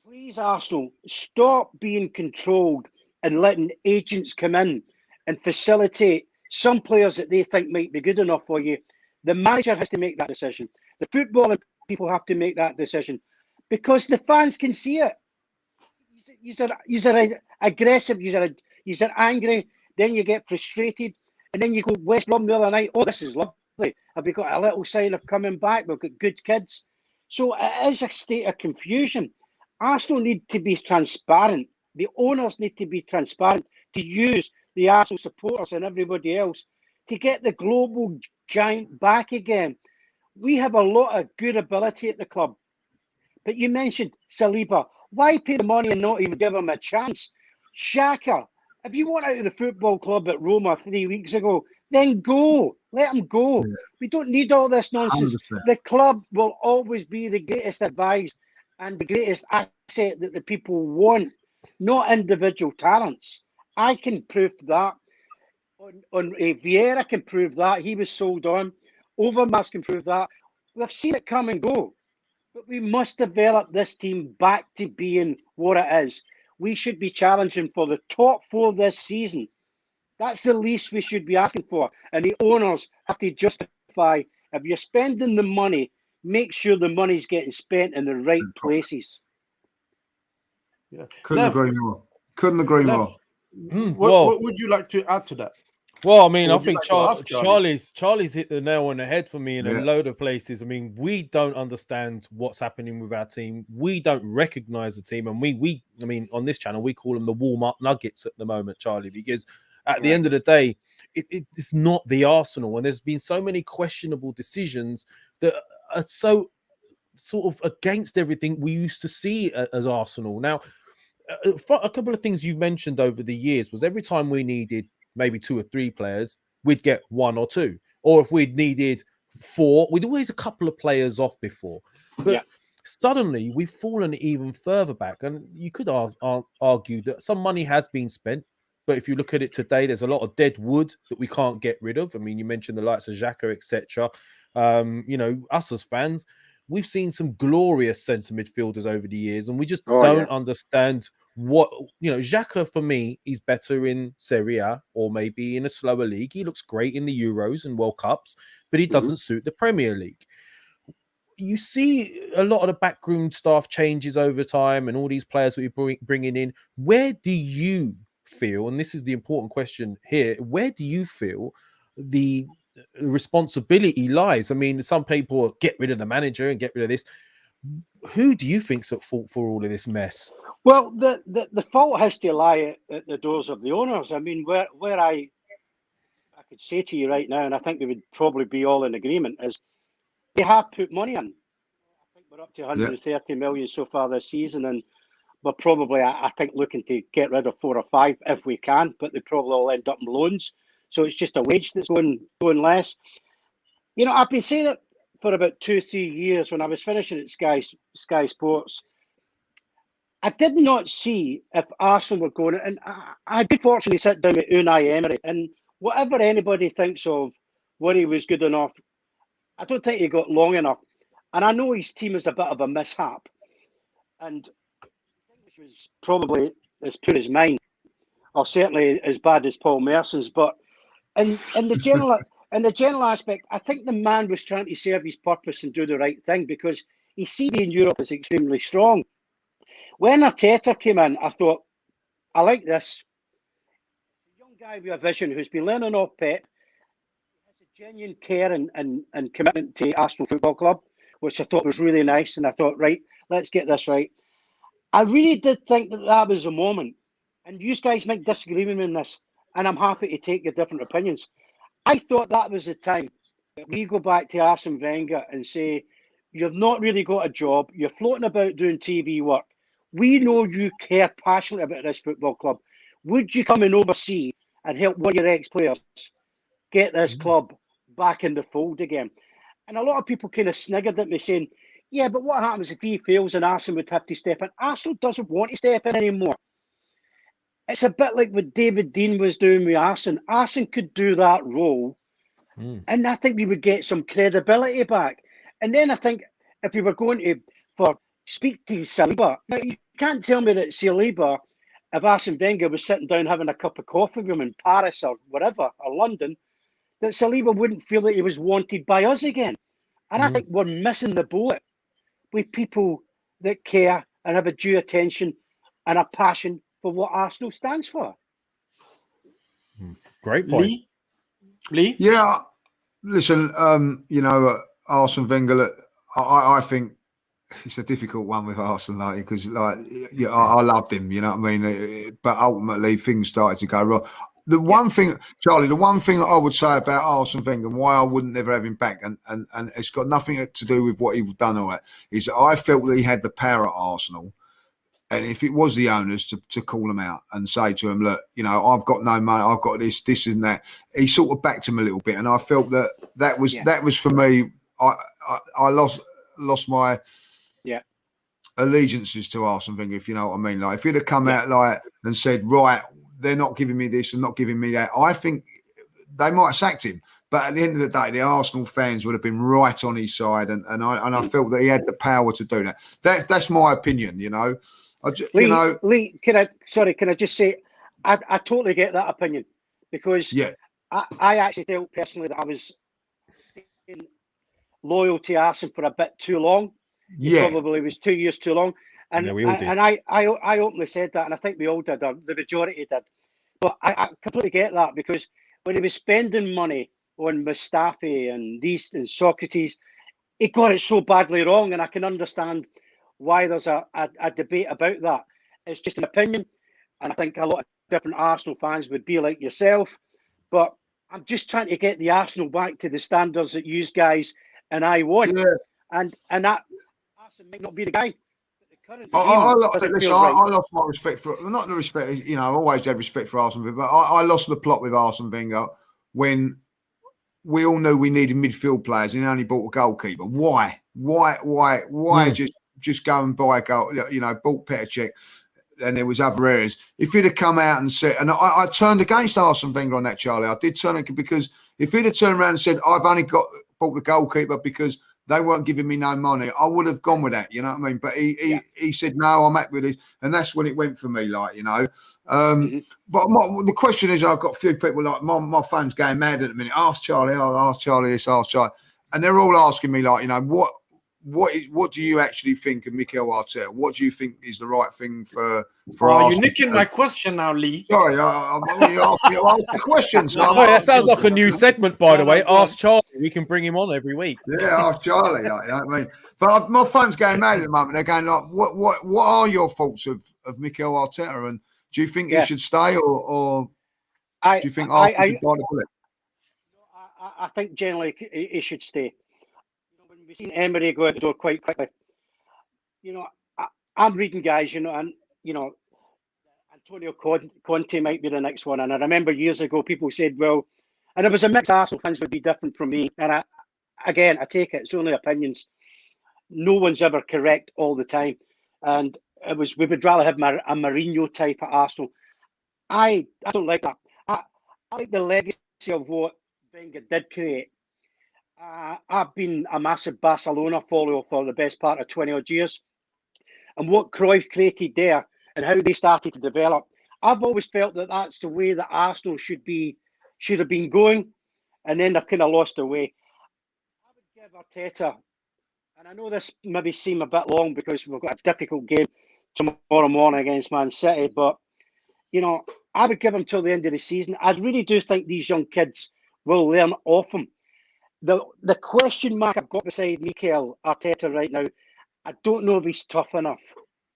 Please, Arsenal, stop being controlled and letting agents come in and facilitate some players that they think might be good enough for you. The manager has to make that decision. The footballing people have to make that decision because the fans can see it. You're aggressive, you're angry, then you get frustrated, and then you go West Brom the other night. Oh, this is lovely. Have we got a little sign of coming back? We've got good kids. So it is a state of confusion. Arsenal need to be transparent. The owners need to be transparent to use the Arsenal supporters and everybody else to get the global giant back again. We have a lot of good ability at the club. But you mentioned Saliba. Why pay the money and not even give him a chance? Xhaka, if you want out of the football club at Roma 3 weeks ago, then go. Let him go. Yeah. We don't need all this nonsense. 100%. The club will always be the greatest advised and the greatest asset that the people want, not individual talents. I can prove that. On Vieira can prove that. He was sold on. Overmars can prove that. We've seen it come and go. But we must develop this team back to being what it is. We should be challenging for the top 4 this season. That's the least we should be asking for. And the owners have to justify, if you're spending the money, make sure the money's getting spent in the right places. Yeah. Couldn't agree more. Couldn't agree more. What would you like to add to that? Well, I mean, I think Charlie's hit the nail on the head for me in a load of places. I mean, we don't understand what's happening with our team. We don't recognize the team. And I mean, on this channel, we call them the Walmart Nuggets at the moment, Charlie, because at the end of the day, it's not the Arsenal. And there's been so many questionable decisions that are so sort of against everything we used to see as Arsenal. Now, a couple of things you've mentioned over the years was every time we needed maybe 2 or 3 players, we'd get 1 or 2. Or if we'd needed 4, we'd always a couple of players off before. But suddenly we've fallen even further back. And you could argue that some money has been spent. But if you look at it today, there's a lot of dead wood that we can't get rid of. I mean, you mentioned the likes of xhaka, etc. You know, us as fans, we've seen some glorious centre midfielders over the years, and we just don't understand what, you know, xhaka for me is better in Serie A or maybe in a slower league. He looks great in the Euros and World Cups, but he doesn't suit the Premier League. You see a lot of the backroom staff changes over time and all these players that we're bringing in. Where do you feel, and this is the important question here, where do you feel the responsibility lies? I mean, some people get rid of the manager and get rid of this. Who do you think's at fault for all of this mess? Well, the fault has to lie at the doors of the owners. I mean, where I could say to you right now, and I think we would probably be all in agreement, is they have put money in. I think we're up to 130 million so far this season, and we're probably, I think, looking to get rid of 4 or 5 if we can, but they probably all end up in loans. So it's just a wage that's going less. You know, I've been saying it for about 2-3 years when I was finishing at Sky Sports. I did not see if Arsenal were going, and I did fortunately sit down with Unai Emery, and whatever anybody thinks of what he was good enough, I don't think he got long enough. And I know his team is a bit of a mishap, and it was probably as poor as mine, or certainly as bad as Paul Merson's. But in the general aspect, I think the man was trying to serve his purpose and do the right thing because he sees in Europe as extremely strong. When Arteta came in, I thought, I like this. A young guy with a vision who's been learning off Pep, has a genuine care and commitment to Arsenal Football Club, which I thought was really nice. And I thought, right, let's get this right. I really did think that was the moment. And you guys might disagree with me on this, and I'm happy to take your different opinions. I thought that was the time that we go back to Arsene Wenger and say, you've not really got a job. You're floating about doing TV work. We know you care passionately about this football club. Would you come and oversee and help one of your ex-players get this club back in the fold again? And a lot of people kind of sniggered at me saying, yeah, but what happens if he fails and Arsene would have to step in? Arsenal doesn't want to step in anymore. It's a bit like what David Dean was doing with Arsene. Arsene could do that role And I think we would get some credibility back. And then I think if we were going to speak to Saliba, now you can't tell me that Saliba, if Arsene Wenger was sitting down having a cup of coffee with him in Paris or whatever, or London, that Saliba wouldn't feel that he was wanted by us again. And I think we're missing the boat with people that care and have a due attention and a passion for what Arsenal stands for. Great point. Lee? Yeah, listen, Arsene Wenger, I think it's a difficult one with Arsenal, because I loved him, you know what I mean? But ultimately, things started to go wrong. The one thing, Charlie, I would say about Arsene Wenger, and why I wouldn't never have him back, and it's got nothing to do with what he's done or that, is that I felt that he had the power at Arsenal. And if it was the owners to call them out and say to them, look, I've got no money, I've got this and that, he sort of backed him a little bit. And I felt that was for me, I lost my allegiances to Arsene Wenger, if you know what I mean. Like, if he'd have come out and said, right, they're not giving me this and not giving me that, I think they might have sacked him. But at the end of the day, the Arsenal fans would have been right on his side, and I felt that he had the power to do that. That's my opinion, Lee, can I just say, I totally get that opinion, because I actually felt personally that I was loyal to Arsenal for a bit too long. Probably was 2 years too long. And we all did. And I openly said that, and I think we all did, or the majority did. But I completely get that, because when he was spending money on Mustafi and Socrates, he got it so badly wrong, and I can understand why there's a debate about that. It's just an opinion, and I think a lot of different Arsenal fans would be like yourself. But I'm just trying to get the Arsenal back to the standards that you guys and I want. And that Arsenal might not be the guy. I lost my respect for, not the respect, I always had respect for Arsene Wenger, but I lost the plot with Arsene Wenger when we all knew we needed midfield players and he only bought a goalkeeper. Why just go and buy a goal? Bought Petr Cech, and there was other areas. If he'd have come out and said, and I turned against Arsene Wenger on that, Charlie. I did turn it, because if he'd have turned around and said, I've only bought the goalkeeper because they weren't giving me no money, I would have gone with that, you know what I mean? But he said, no, I'm happy with this. And that's when it went for me, But the question is, I've got a few people, like, my phone's going mad at the minute. Ask Charlie this, ask Charlie. And they're all asking me, what do you actually think of Mikel Arteta? What do you think is the right thing for Arsenal? You're nicking my question now, Lee. Sorry, you ask the questions. That sounds like a new segment, by the way. Ask Charlie. We can bring him on every week. Yeah, ask Charlie. You know what I mean? But my phone's going mad at the moment. They're going like, what are your thoughts of Mikel Arteta? And do you think he should stay, or do you think Arsenal should bite the bullet? I think generally he should stay. We've seen Emery go out the door quite quickly. I'm reading guys, and Antonio Conte might be the next one. And I remember years ago people said, well, and it was a mix. Arsenal fans would be different from me. And I take it. It's only opinions. No one's ever correct all the time. And we would rather have a Mourinho type at Arsenal. I don't like that. I like the legacy of what Wenger did create. I've been a massive Barcelona follower for the best part of 20 odd years, and what Cruyff created there and how they started to develop, I've always felt that that's the way that Arsenal should have been going, and then they've kind of lost their way. I would give Arteta, and I know this maybe seem a bit long because we've got a difficult game tomorrow morning against Man City, but I would give him till the end of the season. I really do think these young kids will learn off him. The question mark I've got beside Mikel Arteta right now, I don't know if he's tough enough.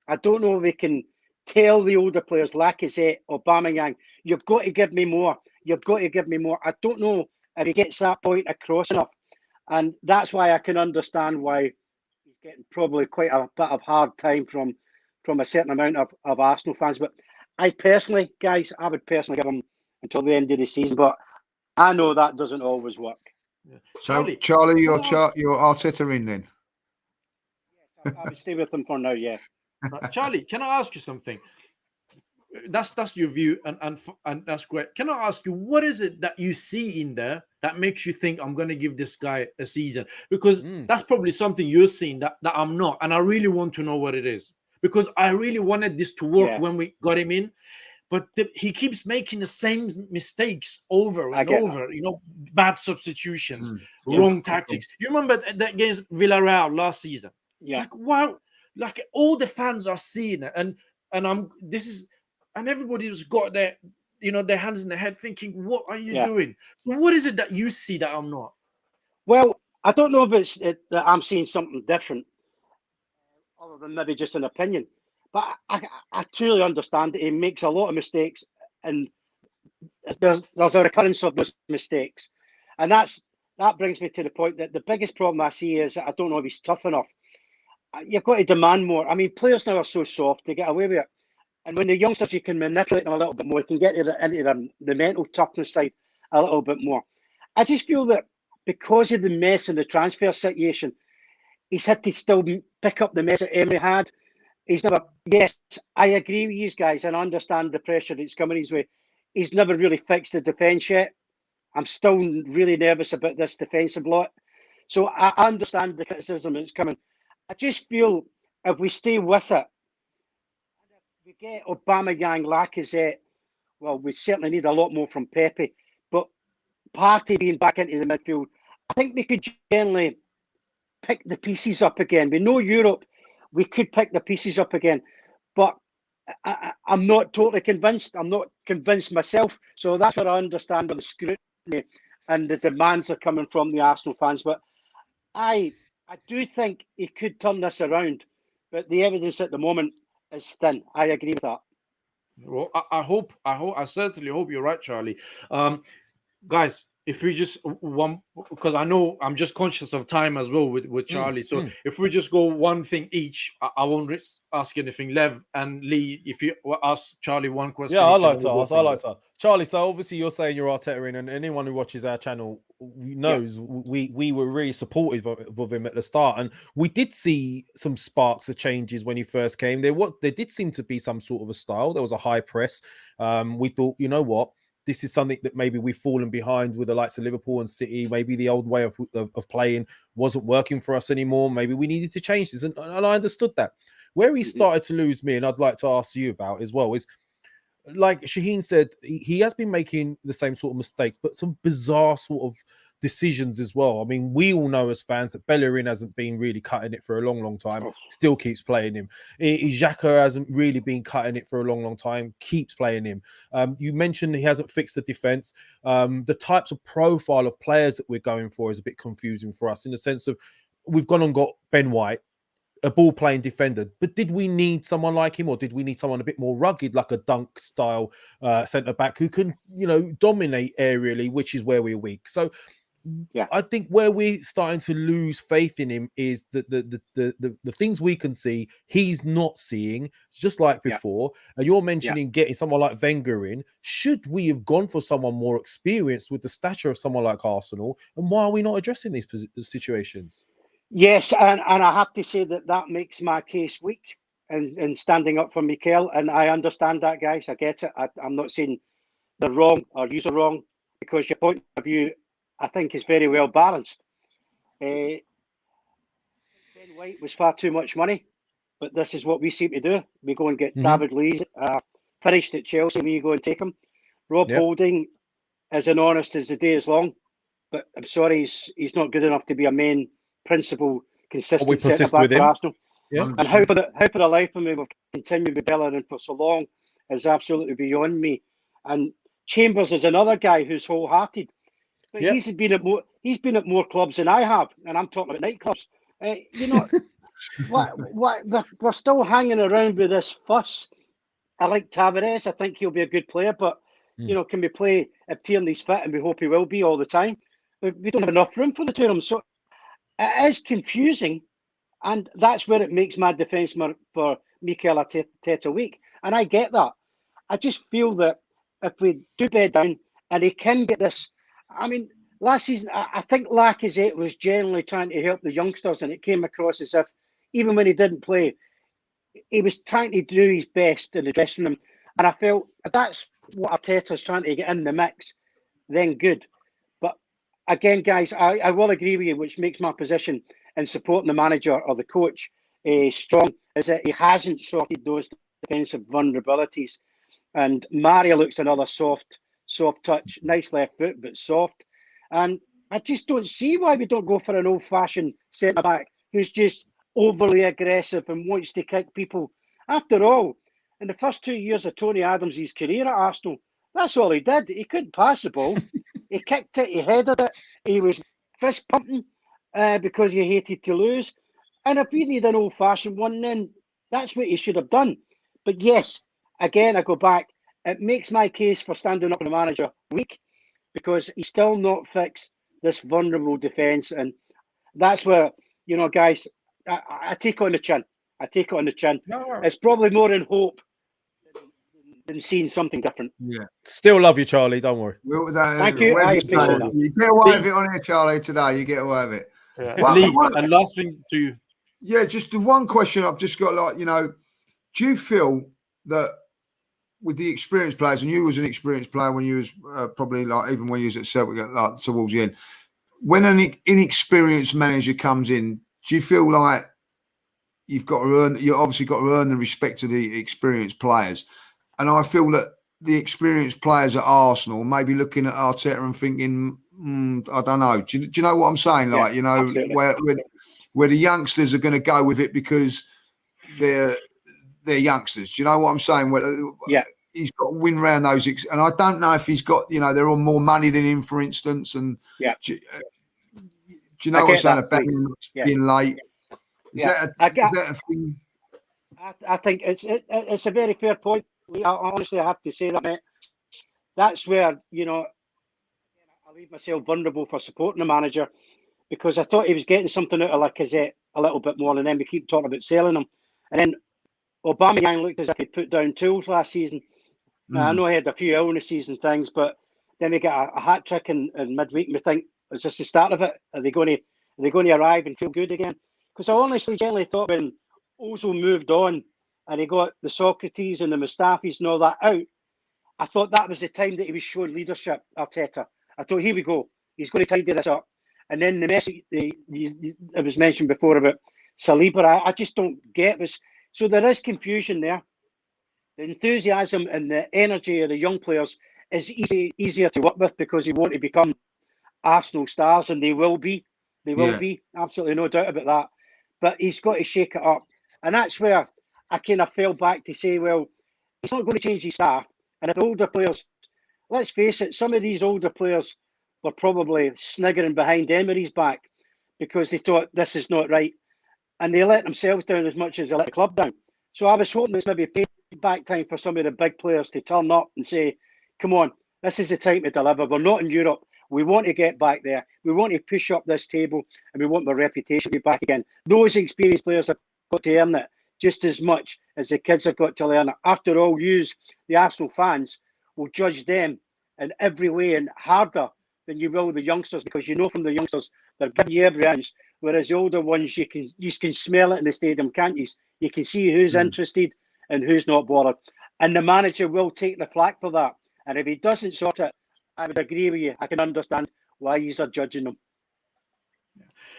I don't know if he can tell the older players, Lacazette, Aubameyang, you've got to give me more. You've got to give me more. I don't know if he gets that point across enough. And that's why I can understand why he's getting probably quite a bit of hard time from a certain amount of Arsenal fans. But I would personally give him until the end of the season. But I know that doesn't always work. Yeah. So, Charlie, your Arteta in then? Yes, I'll stay with them for now, yeah. Charlie, can I ask you something? That's your view, and that's great. Can I ask you, what is it that you see in there that makes you think I'm going to give this guy a season? Because that's probably something you're seeing that I'm not. And I really want to know what it is. Because I really wanted this to work when we got him in. But he keeps making the same mistakes over and over. That. You know, bad substitutions, wrong tactics. You remember that against Villarreal last season? Yeah. Like, wow. Like, all the fans are seeing it. And everybody's got their hands in their head thinking, what are you doing? So what is it that you see that I'm not? Well, I don't know if it's that I'm seeing something different, other than maybe just an opinion. But I truly understand that he makes a lot of mistakes, and there's a recurrence of those mistakes. And that brings me to the point that the biggest problem I see is that I don't know if he's tough enough. You've got to demand more. I mean, players now are so soft, they get away with it. And when the youngsters, you can manipulate them a little bit more. You can get into the mental toughness side a little bit more. I just feel that because of the mess in the transfer situation, he's had to still pick up the mess that Emery had. He's never, yes, I agree with you guys and I understand the pressure that's coming his way. He's never really fixed the defence yet. I'm still really nervous about this defensive lot. So I understand the criticism that's coming. I just feel if we stay with it, we get Aubameyang, Lacazette, well, we certainly need a lot more from Pepe. But Partey being back into the midfield, I think we could generally pick the pieces up again. We know Europe, we could pick the pieces up again. But I'm not totally convinced. I'm not convinced myself. So that's what I understand of the scrutiny and the demands are coming from the Arsenal fans. But I do think he could turn this around. But the evidence at the moment is thin. I agree with that. Well, I certainly hope you're right, Charlie. Guys, if we just because I know I'm just conscious of time as well with Charlie. So if we just go one thing each, I won't ask anything. Lev and Lee, if you ask Charlie one question. Yeah, I like to ask. Charlie, so obviously you're saying you're Arteta in, and anyone who watches our channel knows we were really supportive of him at the start, and we did see some sparks of changes when he first came. There did seem to be some sort of a style. There was a high press. We thought, you know what? This is something that maybe we've fallen behind with the likes of Liverpool and City. Maybe the old way of playing wasn't working for us anymore. Maybe we needed to change this. And I understood that. Where he started to lose me, and I'd like to ask you about as well, is like Shaheen said, he has been making the same sort of mistakes, but some bizarre sort of decisions as well. I mean, we all know as fans that Bellerin hasn't been really cutting it for a long time, still keeps playing him. Xhaka hasn't really been cutting it for a long time, keeps playing him. You mentioned he hasn't fixed the defense. The types of profile of players that we're going for is a bit confusing for us in the sense of we've gone and got Ben White, a ball-playing defender, but did we need someone like him, or did we need someone a bit more rugged, like a Dunk style centre-back who can, dominate aerially, which is where we're weak? So I think where we're starting to lose faith in him is the things we can see he's not seeing, just like before. And you're mentioning getting someone like Wenger in. Should we have gone for someone more experienced with the stature of someone like Arsenal? And why are we not addressing these situations? Yes, and I have to say that makes my case weak in standing up for Mikel, and I understand that, guys. I get it. I'm not saying they're wrong or you're wrong, because your point of view, I think, is very well balanced. Ben White was far too much money, but this is what we seem to do. We go and get David Luiz, finished at Chelsea, we go and take him. Rob Holding, as honest as the day is long, but I'm sorry, he's not good enough to be a main principal, consistent centre-back for Arsenal. And how for the life of me we've continued with Bellerin for so long is absolutely beyond me. And Chambers is another guy who's wholehearted, but he's been at more clubs than I have, and I'm talking about nightclubs. We're still hanging around with this fuss. I like Tavares. I think he'll be a good player, but can we play if Tierney's fit, and we hope he will be all the time? We don't have enough room for the two of them, so it is confusing, and that's where it makes my defence for Mikel Arteta weak. And I get that. I just feel that if we do bed down and he can get this, I mean, last season, I think Lacazette was generally trying to help the youngsters, and it came across as if, even when he didn't play, he was trying to do his best in the dressing room. And I felt if that's what Arteta's trying to get in the mix, then good. But again, guys, I will agree with you, which makes my position in supporting the manager or the coach strong, is that he hasn't sorted those defensive vulnerabilities. And Mario looks another soft touch, nice left foot, but soft. And I just don't see why we don't go for an old-fashioned centre-back who's just overly aggressive and wants to kick people. After all, in the first 2 years of Tony Adams' career at Arsenal, that's all he did. He couldn't pass the ball. He kicked it, he headed it, he was fist pumping because he hated to lose. And if we need an old-fashioned one, then that's what he should have done. But yes, again, I go back. It makes my case for standing up for the manager weak, because he's still not fixed this vulnerable defence. And that's where, you know, guys, I take it on the chin. I take it on the chin. No. It's probably more in hope than seeing something different. Yeah. Still love you, Charlie. Don't worry. Thank you. I appreciate that. You get away with it on here, Charlie, today. You get away with it. Yeah. Well, and last thing to you. Yeah, just the one question I've just got, like, you know, do you feel that with the experienced players, and you was an experienced player when you was probably, like, even when you was at Celtic, like, towards the end, when an inexperienced manager comes in, do you feel like you obviously got to earn the respect of the experienced players? And I feel that the experienced players at Arsenal may be looking at Arteta and thinking, I don't know. Do you know what I'm saying? Like, you know, where the youngsters are going to go with it because they're youngsters. Do you know what I'm saying? Yeah. He's got to win round those. And I don't know if he's got, you know, they're on more money than him, for instance. And yeah. Do you know what I'm saying about being late? Is that a thing? I think it's a very fair point. Honestly, I have to say that, mate. That's where, you know, I leave myself vulnerable for supporting the manager, because I thought he was getting something out of Lacazette a little bit more, and then we keep talking about selling him. And then Aubameyang looked as if he put down tools last season. I know he had a few illnesses and things, but then we got a hat trick in midweek, and we think, is this the start of it? Are they going to arrive and feel good again? Because I honestly generally thought when Ozil moved on and he got the Socrates and the Mustafis and all that out, I thought that was the time that he was showing leadership, Arteta. I thought, here we go. He's going to tidy this up. And then the message, it was mentioned before about Saliba, I just don't get this. So there is confusion there. The enthusiasm and the energy of the young players is easier to work with, because they want to become Arsenal stars, and they will be. They will be. Absolutely no doubt about that. But he's got to shake it up. And that's where I kind of fell back to say, well, he's not going to change his staff. And if the older players, let's face it, some of these older players were probably sniggering behind Emery's back because they thought this is not right. And they let themselves down as much as they let the club down. So I was hoping it's maybe payback time for some of the big players to turn up and say, come on, this is the time to deliver. We're not in Europe. We want to get back there. We want to push up this table, and we want our reputation to be back again. Those experienced players have got to earn it just as much as the kids have got to learn it. After all, the Arsenal fans will judge them in every way and harder than you will the youngsters, because you know from the youngsters they're giving you every inch, whereas the older ones you can smell it in the stadium, can't you? You can see who's interested and who's not bothered, and the manager will take the flak for that. And if he doesn't sort it, I would agree with you. I can understand why you are judging them.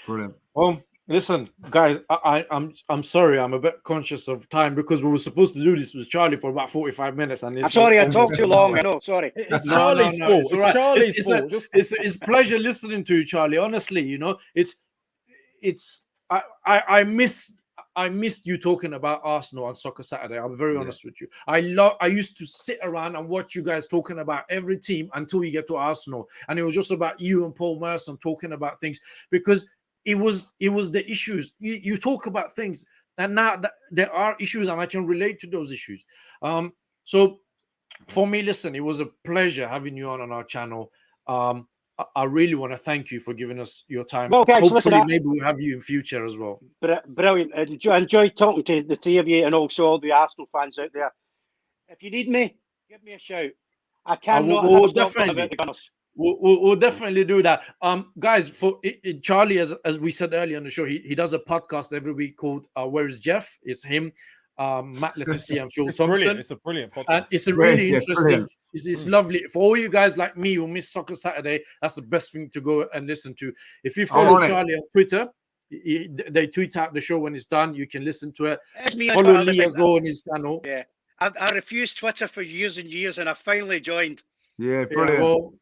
Brilliant. Well, listen, guys, I'm sorry, I'm a bit conscious of time, because we were supposed to do this with Charlie for about 45 minutes, and I'm sorry I talked too long. I know, sorry. It's Charlie's fault. It's Charlie's fault. It's pleasure listening to you, Charlie. Honestly, you know, I missed you talking about Arsenal on Soccer Saturday. I'm very honest with you. I used to sit around and watch you guys talking about every team until you get to Arsenal, and it was just about you and Paul Merson talking about things, because it was the issues. You talk about things, and now there are issues, and I can relate to those issues. So for me, listen, it was a pleasure having you on our channel. I really want to thank you for giving us your time. Well, guys, hopefully, maybe we'll have you in future as well. Brilliant. Enjoy talking to the three of you, and also all the Arsenal fans out there. If you need me, give me a shout. I cannot have definitely about the Gunners. We'll definitely do that. Guys, for Charlie, as we said earlier on the show, he does a podcast every week called Where is Jeff? It's him, Matt Letizia, and Phil Thompson. It's a brilliant podcast. And it's a really interesting. It's lovely for all you guys like me who miss Soccer Saturday. That's the best thing to go and listen to. If you follow Charlie on Twitter, they tweet out the show when it's done. You can listen to it. Follow Lee as well on his channel. Yeah, I refused Twitter for years and years, and I finally joined. Yeah, brilliant. Yeah, well,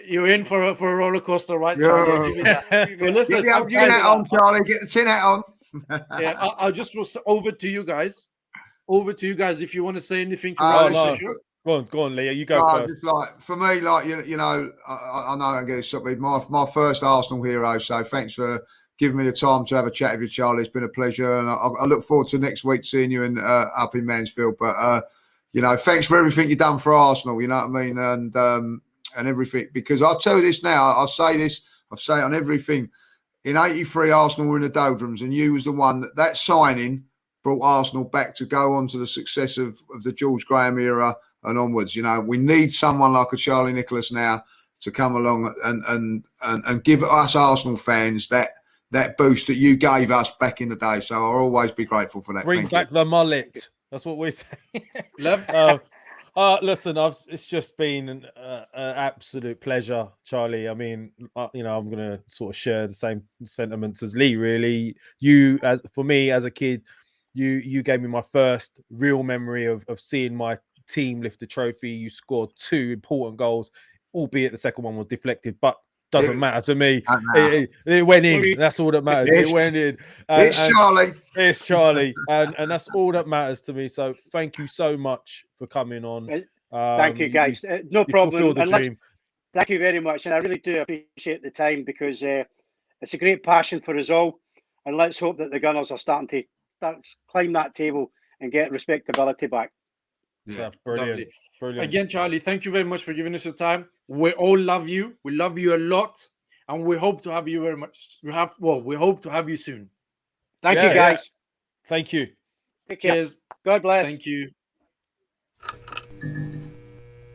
you're in for a roller coaster, right, Yeah. Charlie? Well, listen, Get the tin hat on, Charlie. Get the tin hat on. Yeah, I'll just over to you guys. Over to you guys if you want to say anything. To Go on, Leah. You go first. Just like for me, like you know, I know I get it. My first Arsenal hero. So thanks for giving me the time to have a chat with you, Charlie. It's been a pleasure, and I look forward to next week seeing you up in Mansfield. But you know, thanks for everything you've done for Arsenal. You know what I mean, and everything. Because I'll tell you this now. I'll say this. I've said it on everything. In '83, Arsenal were in the doldrums, and you was the one that signing brought Arsenal back to go on to the success of the George Graham era and onwards. You know, we need someone like a Charlie Nicholas now to come along and give us Arsenal fans that boost that you gave us back in the day. So I'll always be grateful for that. Bring back the mullet. That's what we say. Love. Listen, it's just been an absolute pleasure, Charlie. I mean, you know, I'm going to sort of share the same sentiments as Lee, really. For me, as a kid, you gave me my first real memory of seeing my team lift the trophy. You scored 2 important goals, albeit the second one was deflected, but doesn't matter to me. It went in. That's all that matters. It went in. It's Charlie. It's Charlie. And that's all that matters to me. So thank you so much for coming on. Thank you, guys. No problem. Dream. Thank you very much. And I really do appreciate the time because it's a great passion for us all. And let's hope that the Gunners are starting to climb that table and get respectability back. Yeah, brilliant. Again, Charlie, thank you very much for giving us your time. We all love you. We love you a lot, and we hope to have you very much. We hope to have you soon. Thank you, guys. Thank you. Take care. Cheers. God bless. Thank you.